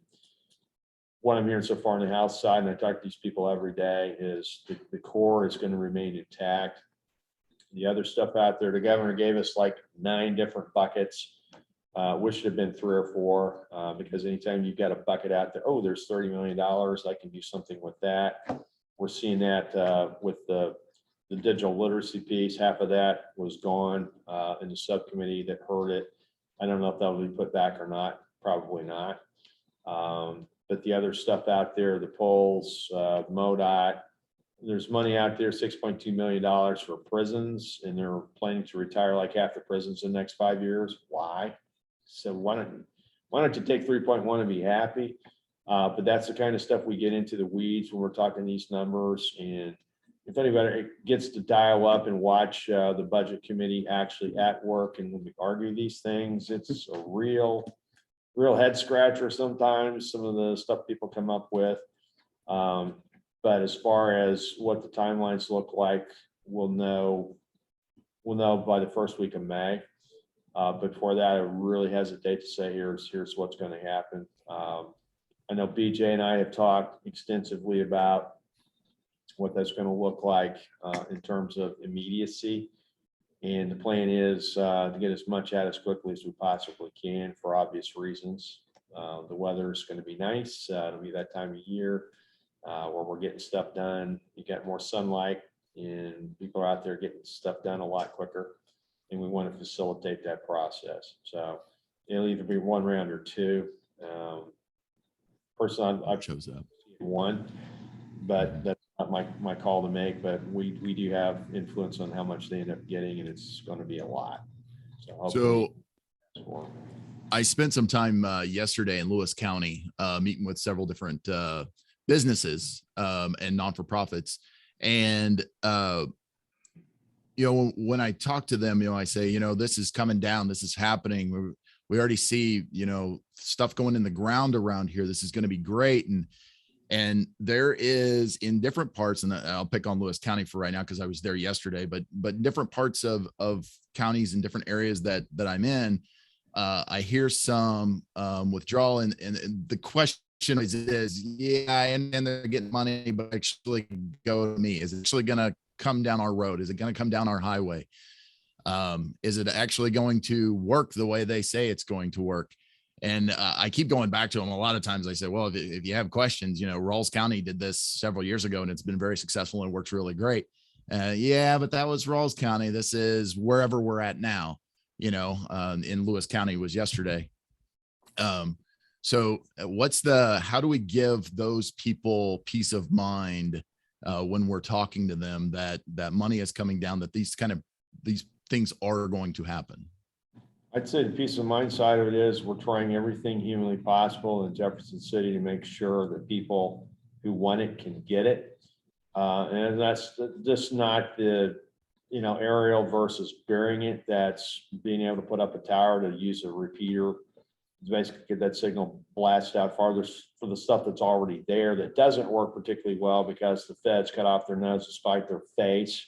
what I'm hearing so far on the House side, and I talk to these people every day, is the core is going to remain intact. The other stuff out there, the governor gave us like 9 different buckets. Wish it had been 3 or 4, because anytime you've got a bucket out there, oh, there's $30 million, I can do something with that. We're seeing that with the digital literacy piece. Half of that was gone in the subcommittee that heard it. I don't know if that will be put back or not, probably not. But the other stuff out there, the polls, MoDOT, there's money out there, $6.2 million for prisons, and they're planning to retire like half the prisons in the next 5 years. Why? So why don't you take 3.1 and be happy? But that's the kind of stuff we get into the weeds when we're talking these numbers. And if anybody gets to dial up and watch the budget committee actually at work, and when we argue these things, it's a real head scratcher sometimes, some of the stuff people come up with. But as far as what the timelines look like, we'll know by the first week of May. Before that, I really hesitate to say here's what's going to happen. I know BJ and I have talked extensively about what that's going to look like in terms of immediacy. And the plan is to get as much out as quickly as we possibly can for obvious reasons. The weather is going to be nice. It'll be that time of year where we're getting stuff done. You got more sunlight, and people are out there getting stuff done a lot quicker. And we want to facilitate that process. So it'll either be 1 round or 2. Personally, I've Shows up. 1, but that's not my call to make. But we do have influence on how much they end up getting, and it's going to be a lot. So I spent some time yesterday in Lewis County meeting with several different businesses and non-for-profits. And, when I talk to them, I say, this is coming down, this is happening. We already see, stuff going in the ground around here. This is going to be great. And there is in different parts, and I'll pick on Lewis County for right now because I was there yesterday, but different parts of counties and different areas that I'm in, I hear some withdrawal, and the question is, yeah, and they're getting money, but actually go to me. Is it actually going to come down our road? Is it going to come down our highway? Is it actually going to work the way they say it's going to work? And I keep going back to them. A lot of times I say, well, if you have questions, Rawls County did this several years ago and it's been very successful and works really great. Yeah, but that was Rawls County. This is wherever we're at now, in Lewis County was yesterday. So how do we give those people peace of mind when we're talking to them that money is coming down, that these things are going to happen? I'd say the peace of mind side of it is we're trying everything humanly possible in Jefferson City to make sure that people who want it can get it. And that's just not the aerial versus burying it, that's being able to put up a tower to use a repeater. To basically get that signal blasted out farther for the stuff that's already there that doesn't work particularly well because the feds cut off their nose to spite their face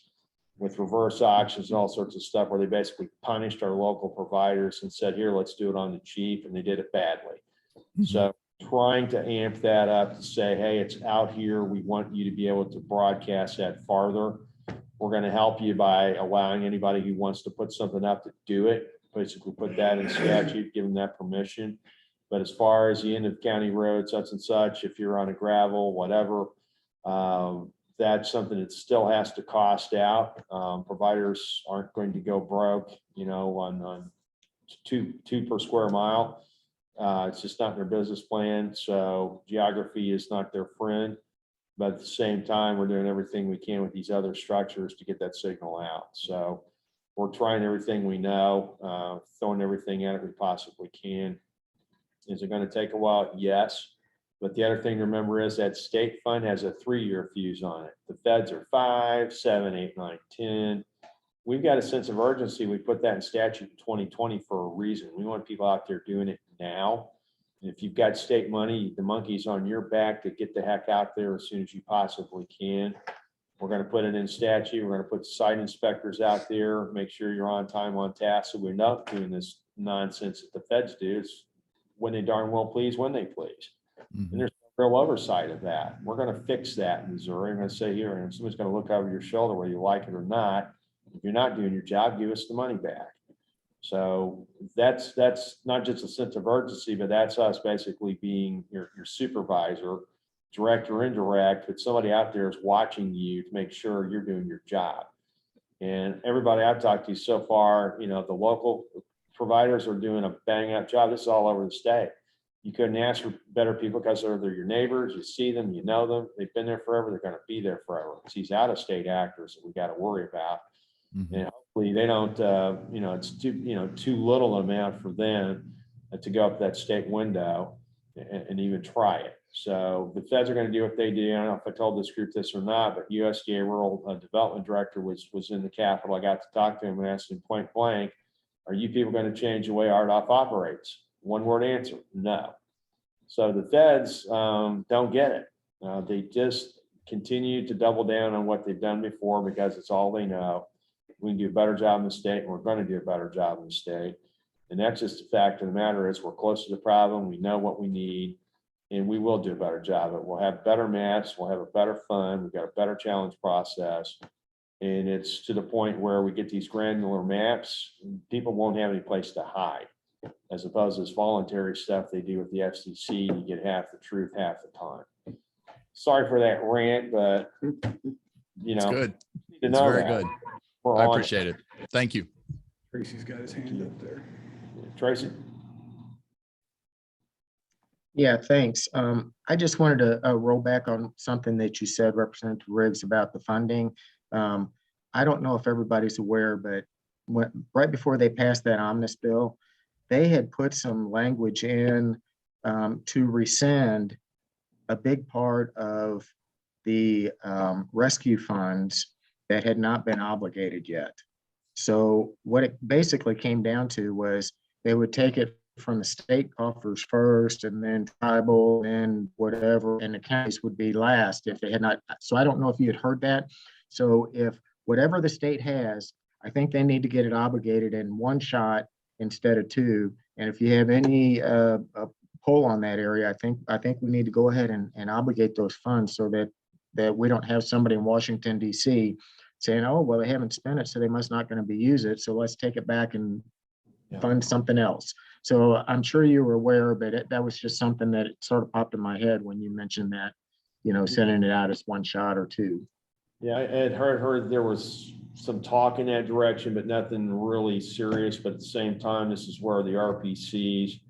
with reverse auctions and all sorts of stuff where they basically punished our local providers and said, here, let's do it on the cheap, and they did it badly. So trying to amp that up to say, hey, it's out here. We want you to be able to broadcast that farther. We're going to help you by allowing anybody who wants to put something up to do it. Basically put that in statute, give them that permission. But as far as the end of county road, such and such, if you're on a gravel, whatever, that's something that still has to cost out. Providers aren't going to go broke, on two per square mile. It's just not in their business plan. So geography is not their friend. But at the same time, we're doing everything we can with these other structures to get that signal out. So we're trying everything we know, throwing everything at it we possibly can. Is it going to take a while? Yes. But the other thing to remember is that state fund has a 3-year fuse on it. The feds are 5, 7, 8, 9, 10. We've got a sense of urgency. We put that in statute in 2020 for a reason. We want people out there doing it now. And if you've got state money, the monkey's on your back to get the heck out there as soon as you possibly can. We're going to put it in statute. We're going to put site inspectors out there, make sure you're on time, on task. So we're not doing this nonsense that the feds do. It's when they darn well please, when they please. And there's no real oversight of that. We're going to fix that in Missouri. I'm going to say here, and somebody's going to look over your shoulder whether you like it or not. If you're not doing your job, give us the money back. So that's not just a sense of urgency, but that's us basically being your supervisor, direct or indirect, but somebody out there is watching you to make sure you're doing your job. And everybody I've talked to so far, the local providers are doing a bang up job. This is all over the state. You couldn't ask for better people because they're your neighbors. You see them, you know them. They've been there forever. They're going to be there forever. It's these out of state actors that we got to worry about. And hopefully they don't, it's too little amount for them to go up that state window and even try it. So the feds are going to do what they do. I don't know if I told this group this or not, but USDA Rural Development Director was in the Capitol. I got to talk to him and asked him point blank, are you people going to change the way RDOF operates? One word answer, no. So the feds don't get it. They just continue to double down on what they've done before because it's all they know. We can do a better job in the state, and we're going to do a better job in the state. And that's just the fact of the matter is we're close to the problem. We know what we need, and we will do a better job of it. We'll have better maps. We'll have a better fund. We've got a better challenge process. And it's to the point where we get these granular maps, people won't have any place to hide, as opposed to this voluntary stuff they do with the FCC. You get half the truth half the time. Sorry for that rant, but It's good. to It's know very that. good. We're I on it. appreciate it. Thank you. Tracy's got his hand up there. Tracy? Yeah, thanks. I just wanted to roll back on something that you said, Representative Riggs, about the funding. I don't know if everybody's aware, but right before they passed that omnibus bill, they had put some language in to rescind a big part of the rescue funds that had not been obligated yet. So what it basically came down to was they would take it from the state coffers first, and then tribal, and whatever, and the counties would be last if they had not. So I don't know if you had heard that. So if whatever the state has, I think they need to get it obligated in one shot instead of two. And if you have any pull on that area, I think we need to go ahead and obligate those funds so that we don't have somebody in Washington, D.C. saying, oh, well, they haven't spent it, so they must not going to be use it. So let's take it back and fund something else. So I'm sure you were aware, but that was just something that sort of popped in my head when you mentioned that, sending it out as one shot or two. Yeah, I had heard there was some talk in that direction, but nothing really serious. But at the same time, this is where the RPCs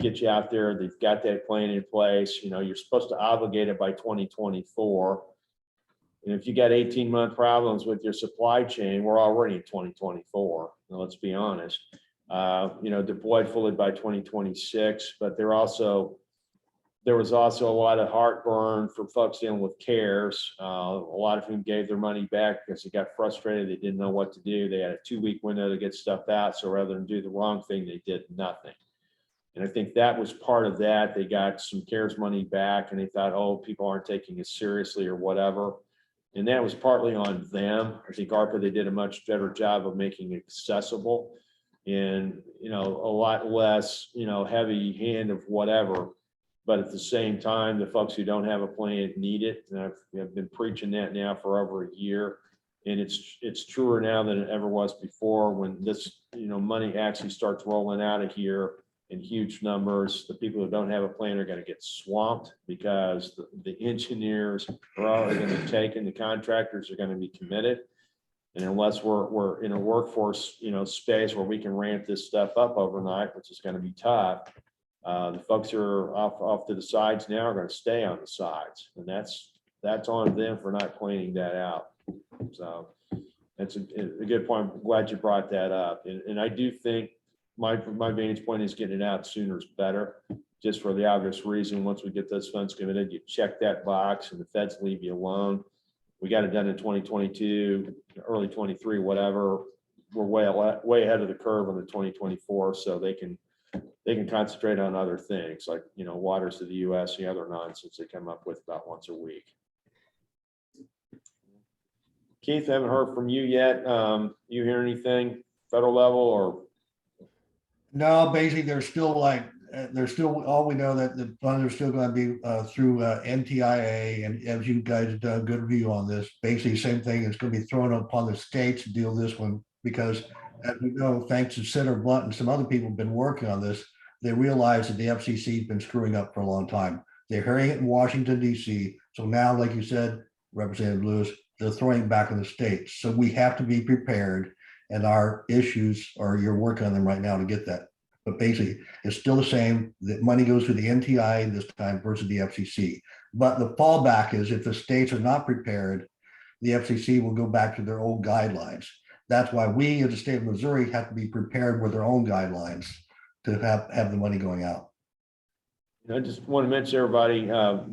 get you out there. They've got that plan in place. You're supposed to obligate it by 2024. And if you got 18-month problems with your supply chain, we're already in 2024. Now, let's be honest. Deployed fully by 2026, but they're also There was also a lot of heartburn for folks dealing with CARES. A lot of whom gave their money back because they got frustrated. They didn't know what to do. They had a 2-week window to get stuff out. So rather than do the wrong thing, they did nothing. And I think that was part of that. They got some CARES money back and they thought, oh, people aren't taking it seriously or whatever. And that was partly on them. I think ARPA, they did a much better job of making it accessible and, a lot less, heavy hand of whatever. But at the same time, the folks who don't have a plan need it. And I've been preaching that now for over a year. And it's truer now than it ever was before when this, money actually starts rolling out of here in huge numbers. The people who don't have a plan are going to get swamped because the engineers are already going to be taken, the contractors are going to be committed. And unless we're in a workforce, space where we can ramp this stuff up overnight, which is going to be tough, the folks who are off to the sides now are going to stay on the sides. And that's on them for not cleaning that out. So that's a good point. I'm glad you brought that up. And I do think my vantage point is getting it out sooner is better, just for the obvious reason. Once we get those funds committed, you check that box and the feds leave you alone. We got it done in 2022, early 23, whatever. We're way ahead of the curve on the 2024, so they can concentrate on other things like, waters of the US, the other nonsense they come up with about once a week. Keith, I haven't heard from you yet. You hear anything federal level or? No, basically, they're still, all we know that the funds are still going to be through NTIA, and as you guys have done a good review on this, basically same thing. It's going to be thrown upon the states to deal this one because, as we know, thanks to Senator Blunt and some other people have been working on this, they realize that the FCC has been screwing up for a long time. They're hearing it in Washington, D.C. So now, like you said, Representative Lewis, they're throwing it back on the states. So we have to be prepared. And our issues are you're working on them right now to get that. But basically, it's still the same. The money goes to the NTI this time versus the FCC. But the fallback is if the states are not prepared, the FCC will go back to their old guidelines. That's why we, as the state of Missouri, have to be prepared with their own guidelines to have the money going out. I just want to mention everybody,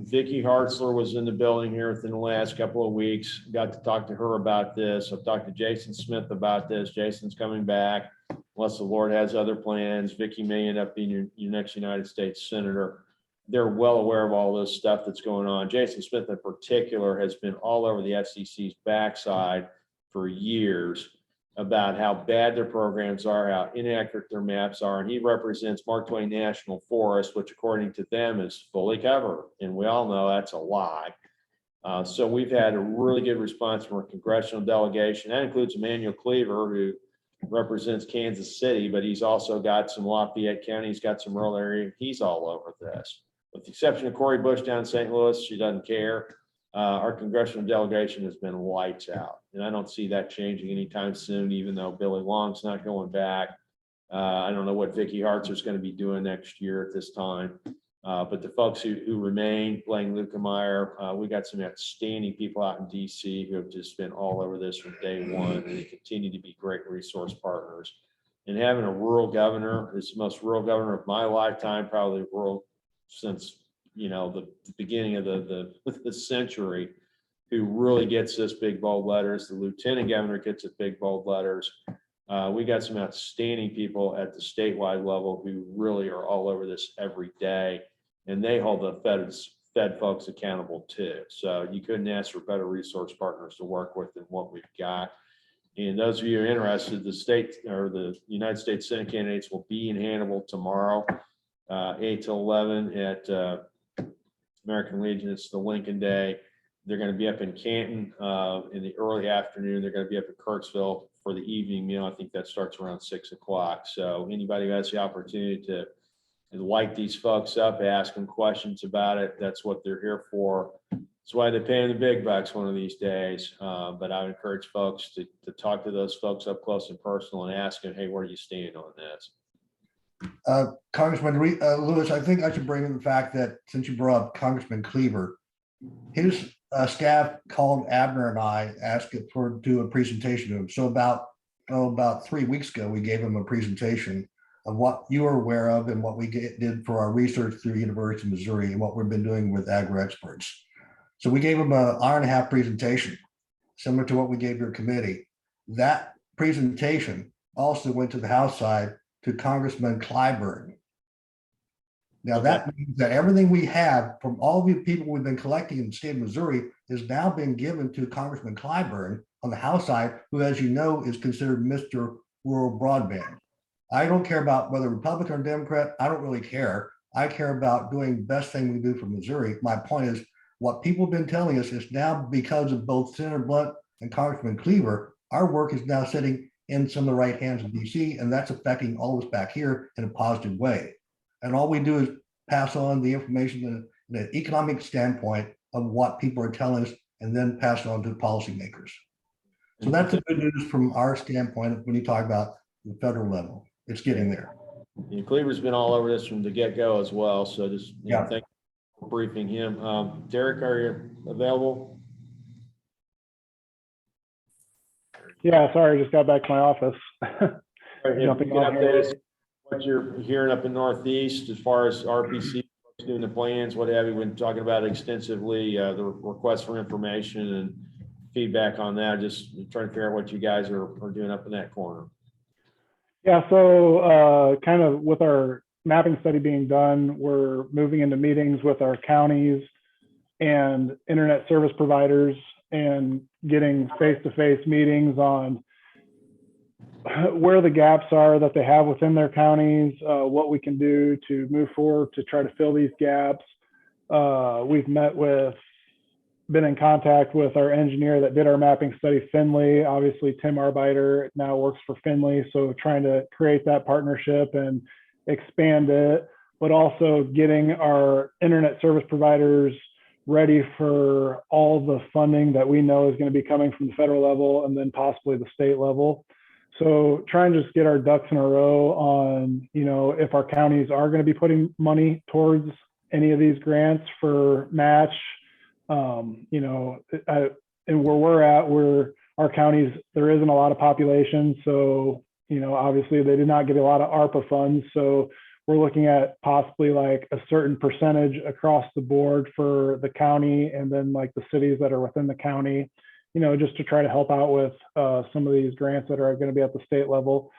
Vicki Hartzler was in the building here within the last couple of weeks. Got to talk to her about this. I've talked to Jason Smith about this. Jason's coming back unless the Lord has other plans. Vicki may end up being your next United States Senator. They're well aware of all this stuff that's going on. Jason Smith in particular has been all over the FCC's backside for years about how bad their programs are, how inaccurate their maps are. And he represents Mark Twain National Forest, which according to them is fully covered. And we all know that's a lie. So we've had a really good response from our congressional delegation. That includes Emmanuel Cleaver, who represents Kansas City, but he's also got some Lafayette County. He's got some rural area. He's all over this. With the exception of Corey Bush down in St. Louis, she doesn't care. Our congressional delegation has been lights out, and I don't see that changing anytime soon, even though Billy Long's not going back. I don't know what Vicki Hartzler is going to be doing next year at this time, but the folks who remain, Blaine Lukemeyer, we got some outstanding people out in DC who have just been all over this from day one, and they continue to be great resource partners. And having a rural governor is the most rural governor of my lifetime, probably rural since the beginning of the century, who really gets this big bold letters. The lieutenant governor gets it big bold letters. We got some outstanding people at the statewide level who really are all over this every day, and they hold the Fed folks accountable too. So you couldn't ask for better resource partners to work with than what we've got. And those of you who are interested, the state or the United States Senate candidates will be in Hannibal tomorrow, 8 to 11 at American Legion. It's the Lincoln Day. They're going to be up in Canton in the early afternoon. They're going to be up in Kirksville for the evening meal. I think that starts around 6 o'clock. So anybody who has the opportunity to light these folks up, ask them questions about it, that's what they're here for. That's why they pay them the big bucks one of these days. But I would encourage folks to talk to those folks up close and personal and ask them, hey, where do you stand on this? Congressman Lewis, I think I should bring in the fact that since you brought up Congressman Cleaver, his staff called Abner and I, asked it to do a presentation to him. So about 3 weeks ago, we gave him a presentation of what you are aware of and what we did for our research through University of Missouri and what we've been doing with agri experts. So we gave them an hour-and-a-half presentation, similar to what we gave your committee. That presentation also went to the House side to Congressman Clyburn. Now that means that everything we have from all the people we've been collecting in the state of Missouri is now being given to Congressman Clyburn on the House side, who, as you know, is considered Mr. Rural Broadband. I don't care about whether Republican or Democrat. I don't really care. I care about doing the best thing we do for Missouri. My point is, what people have been telling us is now because of both Senator Blunt and Congressman Cleaver, our work is now sitting in some of the right hands of DC, and that's affecting all of us back here in a positive way. And all we do is pass on the information in an economic standpoint of what people are telling us, and then pass it on to the policymakers. So that's the good news from our standpoint when you talk about the federal level. It's getting there. And Cleaver's been all over this from the get-go as well, so just, Yeah. thank you for briefing him. Derek, are you available? Yeah, sorry, I just got back to my office. If you Jumping can on update here. us what you're hearing up in Northeast as far as RPC doing the plans, what have you, been talking about extensively, the request for information and feedback on that, just trying to figure out what you guys are doing up in that corner. Yeah, so kind of with our mapping study being done, we're moving into meetings with our counties and internet service providers and getting face-to-face meetings on where the gaps are that they have within their counties, what we can do to move forward to try to fill these gaps. We've been in contact with our engineer that did our mapping study, Finley. Obviously, Tim Arbeiter now works for Finley, so trying to create that partnership and expand it, but also getting our internet service providers ready for all the funding that we know is going to be coming from the federal level and then possibly the state level. So trying to just get our ducks in a row on, if our counties are going to be putting money towards any of these grants for match, and where we're at, our counties, there isn't a lot of population. So, obviously they did not get a lot of ARPA funds. So we're looking at possibly like a certain percentage across the board for the county and then like the cities that are within the county, just to try to help out with some of these grants that are going to be at the state level.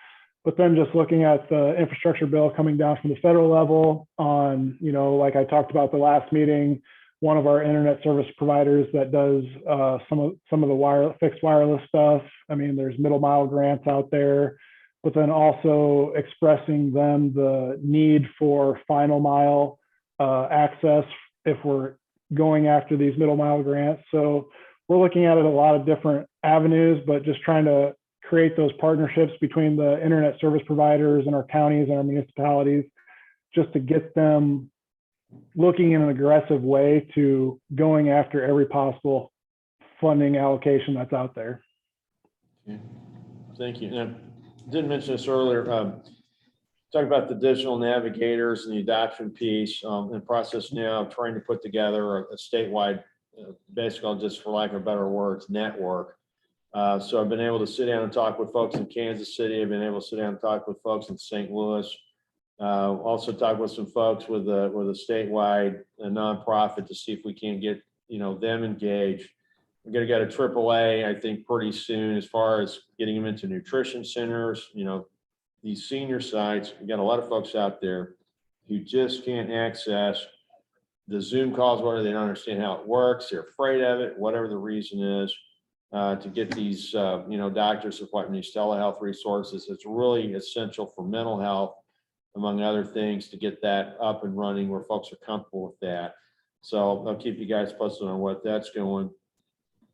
But then just looking at the infrastructure bill coming down from the federal level on, like I talked about the last meeting, one of our internet service providers that does some of the fixed wireless stuff. I mean, there's middle mile grants out there, but then also expressing them the need for final mile access if we're going after these middle mile grants. So we're looking at it a lot of different avenues, but just trying to create those partnerships between the internet service providers and our counties and our municipalities, just to get them looking in an aggressive way to going after every possible funding allocation that's out there. Okay. Thank you. And I didn't mention this earlier. Talk about the digital navigators and the adoption piece in process now, trying to put together a statewide, basically, just for lack of better words, network. So I've been able to sit down and talk with folks in Kansas City. I've been able to sit down and talk with folks in St. Louis. Also talk with some folks with a statewide nonprofit to see if we can get them engaged. We're going to get a AAA, I think, pretty soon as far as getting them into nutrition centers. These senior sites. We got a lot of folks out there who just can't access the Zoom calls, whether they don't understand how it works, they're afraid of it, whatever the reason is. To get these doctors appointments, these telehealth resources, it's really essential for mental health, among other things, to get that up and running where folks are comfortable with that. So I'll keep you guys posted on what that's going.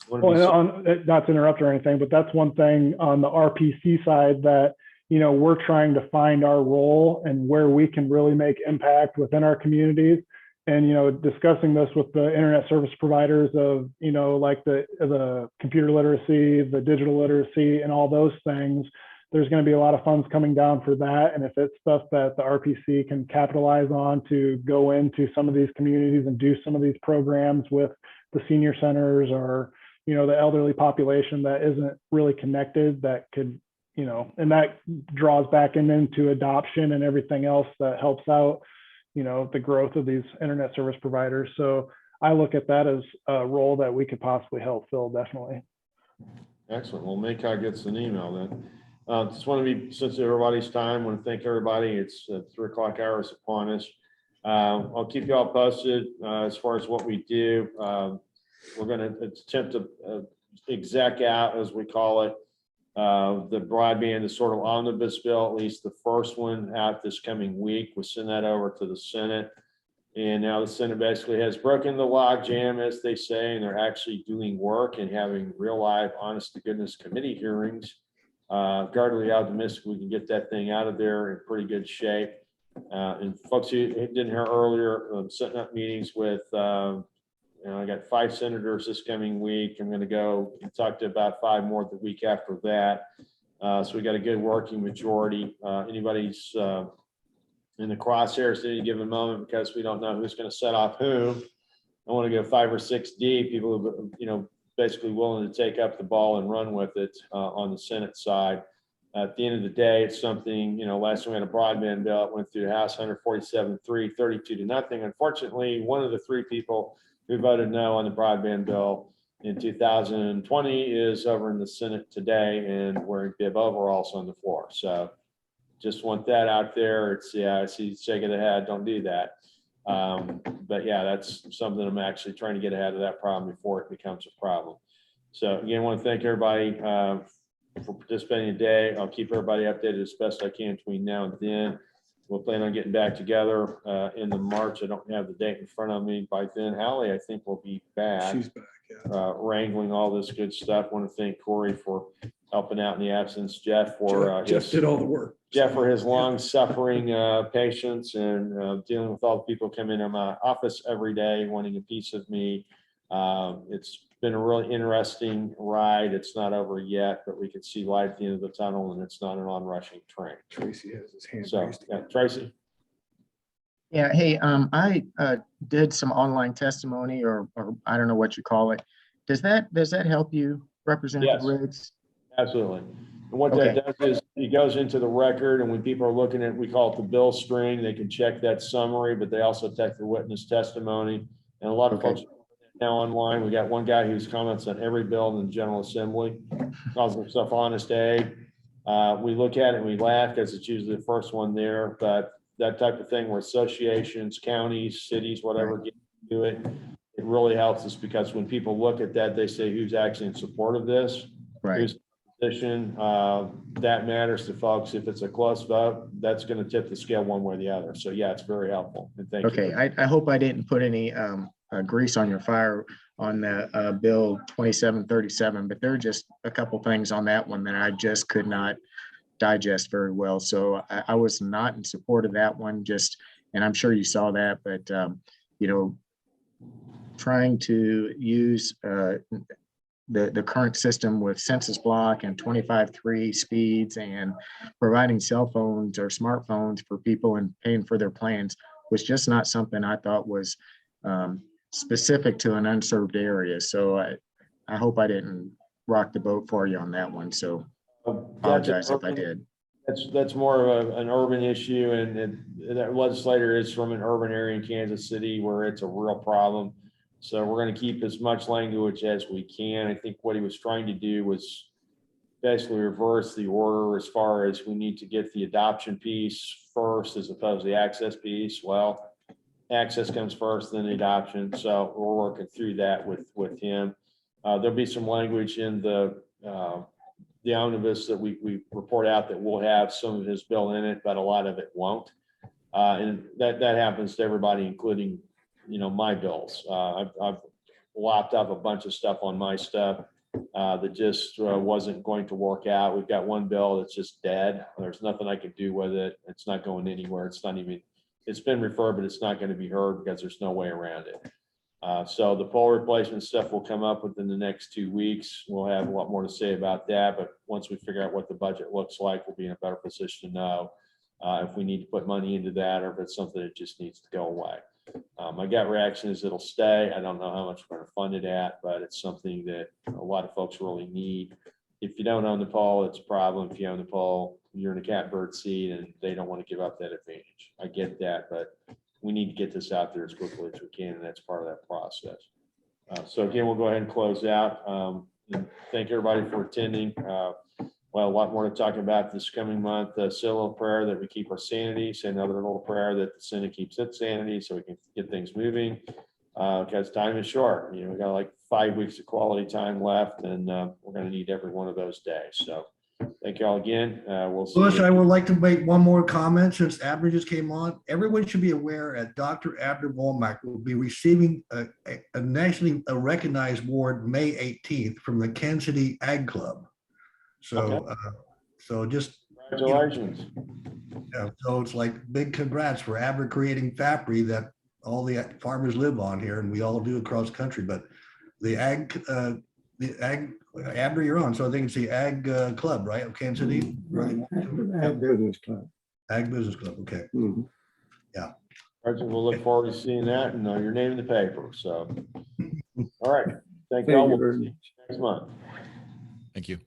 Well, not to interrupt or anything, but that's one thing on the RPC side that, we're trying to find our role and where we can really make impact within our communities. And, discussing this with the internet service providers of, like the computer literacy, the digital literacy and all those things, there's going to be a lot of funds coming down for that. And if it's stuff that the RPC can capitalize on to go into some of these communities and do some of these programs with the senior centers or, the elderly population that isn't really connected, that could and that draws back into adoption and everything else that helps out, the growth of these internet service providers. So I look at that as a role that we could possibly help fill, definitely. Excellent. Well, Maycog gets an email then. Just want to be, since everybody's time, want to thank everybody. It's 3 o'clock hours upon us. I'll keep you all posted as far as what we do. We're going to attempt to exec out, as we call it, the broadband is sort of omnibus bill, at least the first one out this coming week. We'll send that over to the Senate. And now the Senate basically has broken the log jam, as they say, and they're actually doing work and having real live, honest to goodness committee hearings. Guardedly optimistic we can get that thing out of there in pretty good shape. And folks who didn't hear earlier, setting up meetings with, I got 5 senators this coming week. I'm going to go and talk to about 5 more the week after that. So we got a good working majority. Anybody's in the crosshairs at any given moment because we don't know who's going to set off who. I want to go 5 or 6 deep. People who, basically willing to take up the ball and run with it on the Senate side. At the end of the day, it's something, last time we had a broadband bill, it went through the House 147-3, 32-0. Unfortunately, one of the 3 people who voted no on the broadband bill in 2020 is over in the Senate today and wearing bib overalls on the floor. So just want that out there. It's, I see shake of the head, don't do that. But yeah, that's something I'm actually trying to get ahead of that problem before it becomes a problem. So again, I want to thank everybody for participating today. I'll keep everybody updated as best I can between now and then. We'll plan on getting back together in the March. I don't have the date in front of me. By then, Hallie, I think we'll be back. She's back, yeah. Wrangling all this good stuff. Want to thank Corey for helping out in the absence. Jeff for Jeff did all the work. Jeff for his long suffering patience and dealing with all the people coming in my office every day wanting a piece of me. It's been a really interesting ride. It's not over yet, but we can see light at the end of the tunnel and it's not an onrushing train. Tracy has his hand So, raised. yeah, Tracy. Yeah, hey, I did some online testimony or I don't know what you call it. Does that help you, Representative Yes. Riggs? Absolutely. And what Okay. that does is it goes into the record, and when people are looking at, we call it the bill string, they can check that summary, but they also check the witness testimony. And a lot of Okay. folks now online, we got one guy who's comments on every bill in the General Assembly, calls himself Honest A. We look at it and we laugh because it's usually the first one there, but that type of thing where associations, counties, cities, whatever, get to do it, it really helps us because when people look at that, they say, who's actually in support of this? Right. Who's position? That matters to folks. If it's a close vote, that's going to tip the scale one way or the other. So yeah, it's very helpful. And thank you. Okay, I hope I didn't put any grease on your fire on the bill 2737, but there are just a couple things on that one that I just could not digest very well. So I was not in support of that one, and I'm sure you saw that, but trying to use the current system with census block and 25.3 speeds and providing cell phones or smartphones for people and paying for their plans was just not something I thought was specific to an unserved area. So I hope I didn't rock the boat for you on that one. So apologize if I did. That's more of an urban issue, and that legislator is from an urban area in Kansas City where it's a real problem. So we're going to keep as much language as we can. I think what he was trying to do was basically reverse the order as far as we need to get the adoption piece first as opposed to the access piece. Well, access comes first, then the adoption. So we're working through that with him. There'll be some language in the omnibus that we report out that will have some of his bill in it, but a lot of it won't. And that happens to everybody, including my bills. I've lopped up a bunch of stuff on my stuff that just wasn't going to work out. We've got one bill that's just dead. There's nothing I can do with it. It's not going anywhere. It's been referred, but it's not going to be heard because there's no way around it. So the pole replacement stuff will come up within the next 2 weeks. We'll have a lot more to say about that, but once we figure out what the budget looks like, we'll be in a better position to know if we need to put money into that or if it's something that just needs to go away. My gut reaction is it'll stay. I don't know how much we're going to fund it at, but it's something that a lot of folks really need. if you don't own the pole, it's a problem. If you own the pole, you're in a catbird seat and they don't want to give up that advantage. I get that, but we need to get this out there as quickly as we can, and that's part of that process. So again, we'll go ahead and close out. And thank everybody for attending. Well, a lot more to talk about this coming month. Say a little prayer that we keep our sanity. Say another little prayer that the Senate keeps its sanity so we can get things moving. Because time is short. You know, we got like 5 weeks of quality time left, and we're going to need every one of those days. So thank you all again. We'll see. Louis, I would like to make one more comment since Abner just came on. Everyone should be aware that Dr. Abner Womack will be receiving a nationally recognized award May 18th from the Kansas City Ag Club. So, Okay. So just, Congratulations. yeah, so it's like big congrats for Abner creating FAPRI that all the farmers live on here and we all do across the country, but the ag, Abner, you're on. So I think it's the Ag Club, right? Of Kansas City? Ag Business Club. Ag Business Club. Okay. Mhm. We'll look forward to seeing that and your name in the paper. So, all right. Thank you Thank all. you We'll very see you much. next month. Thank you.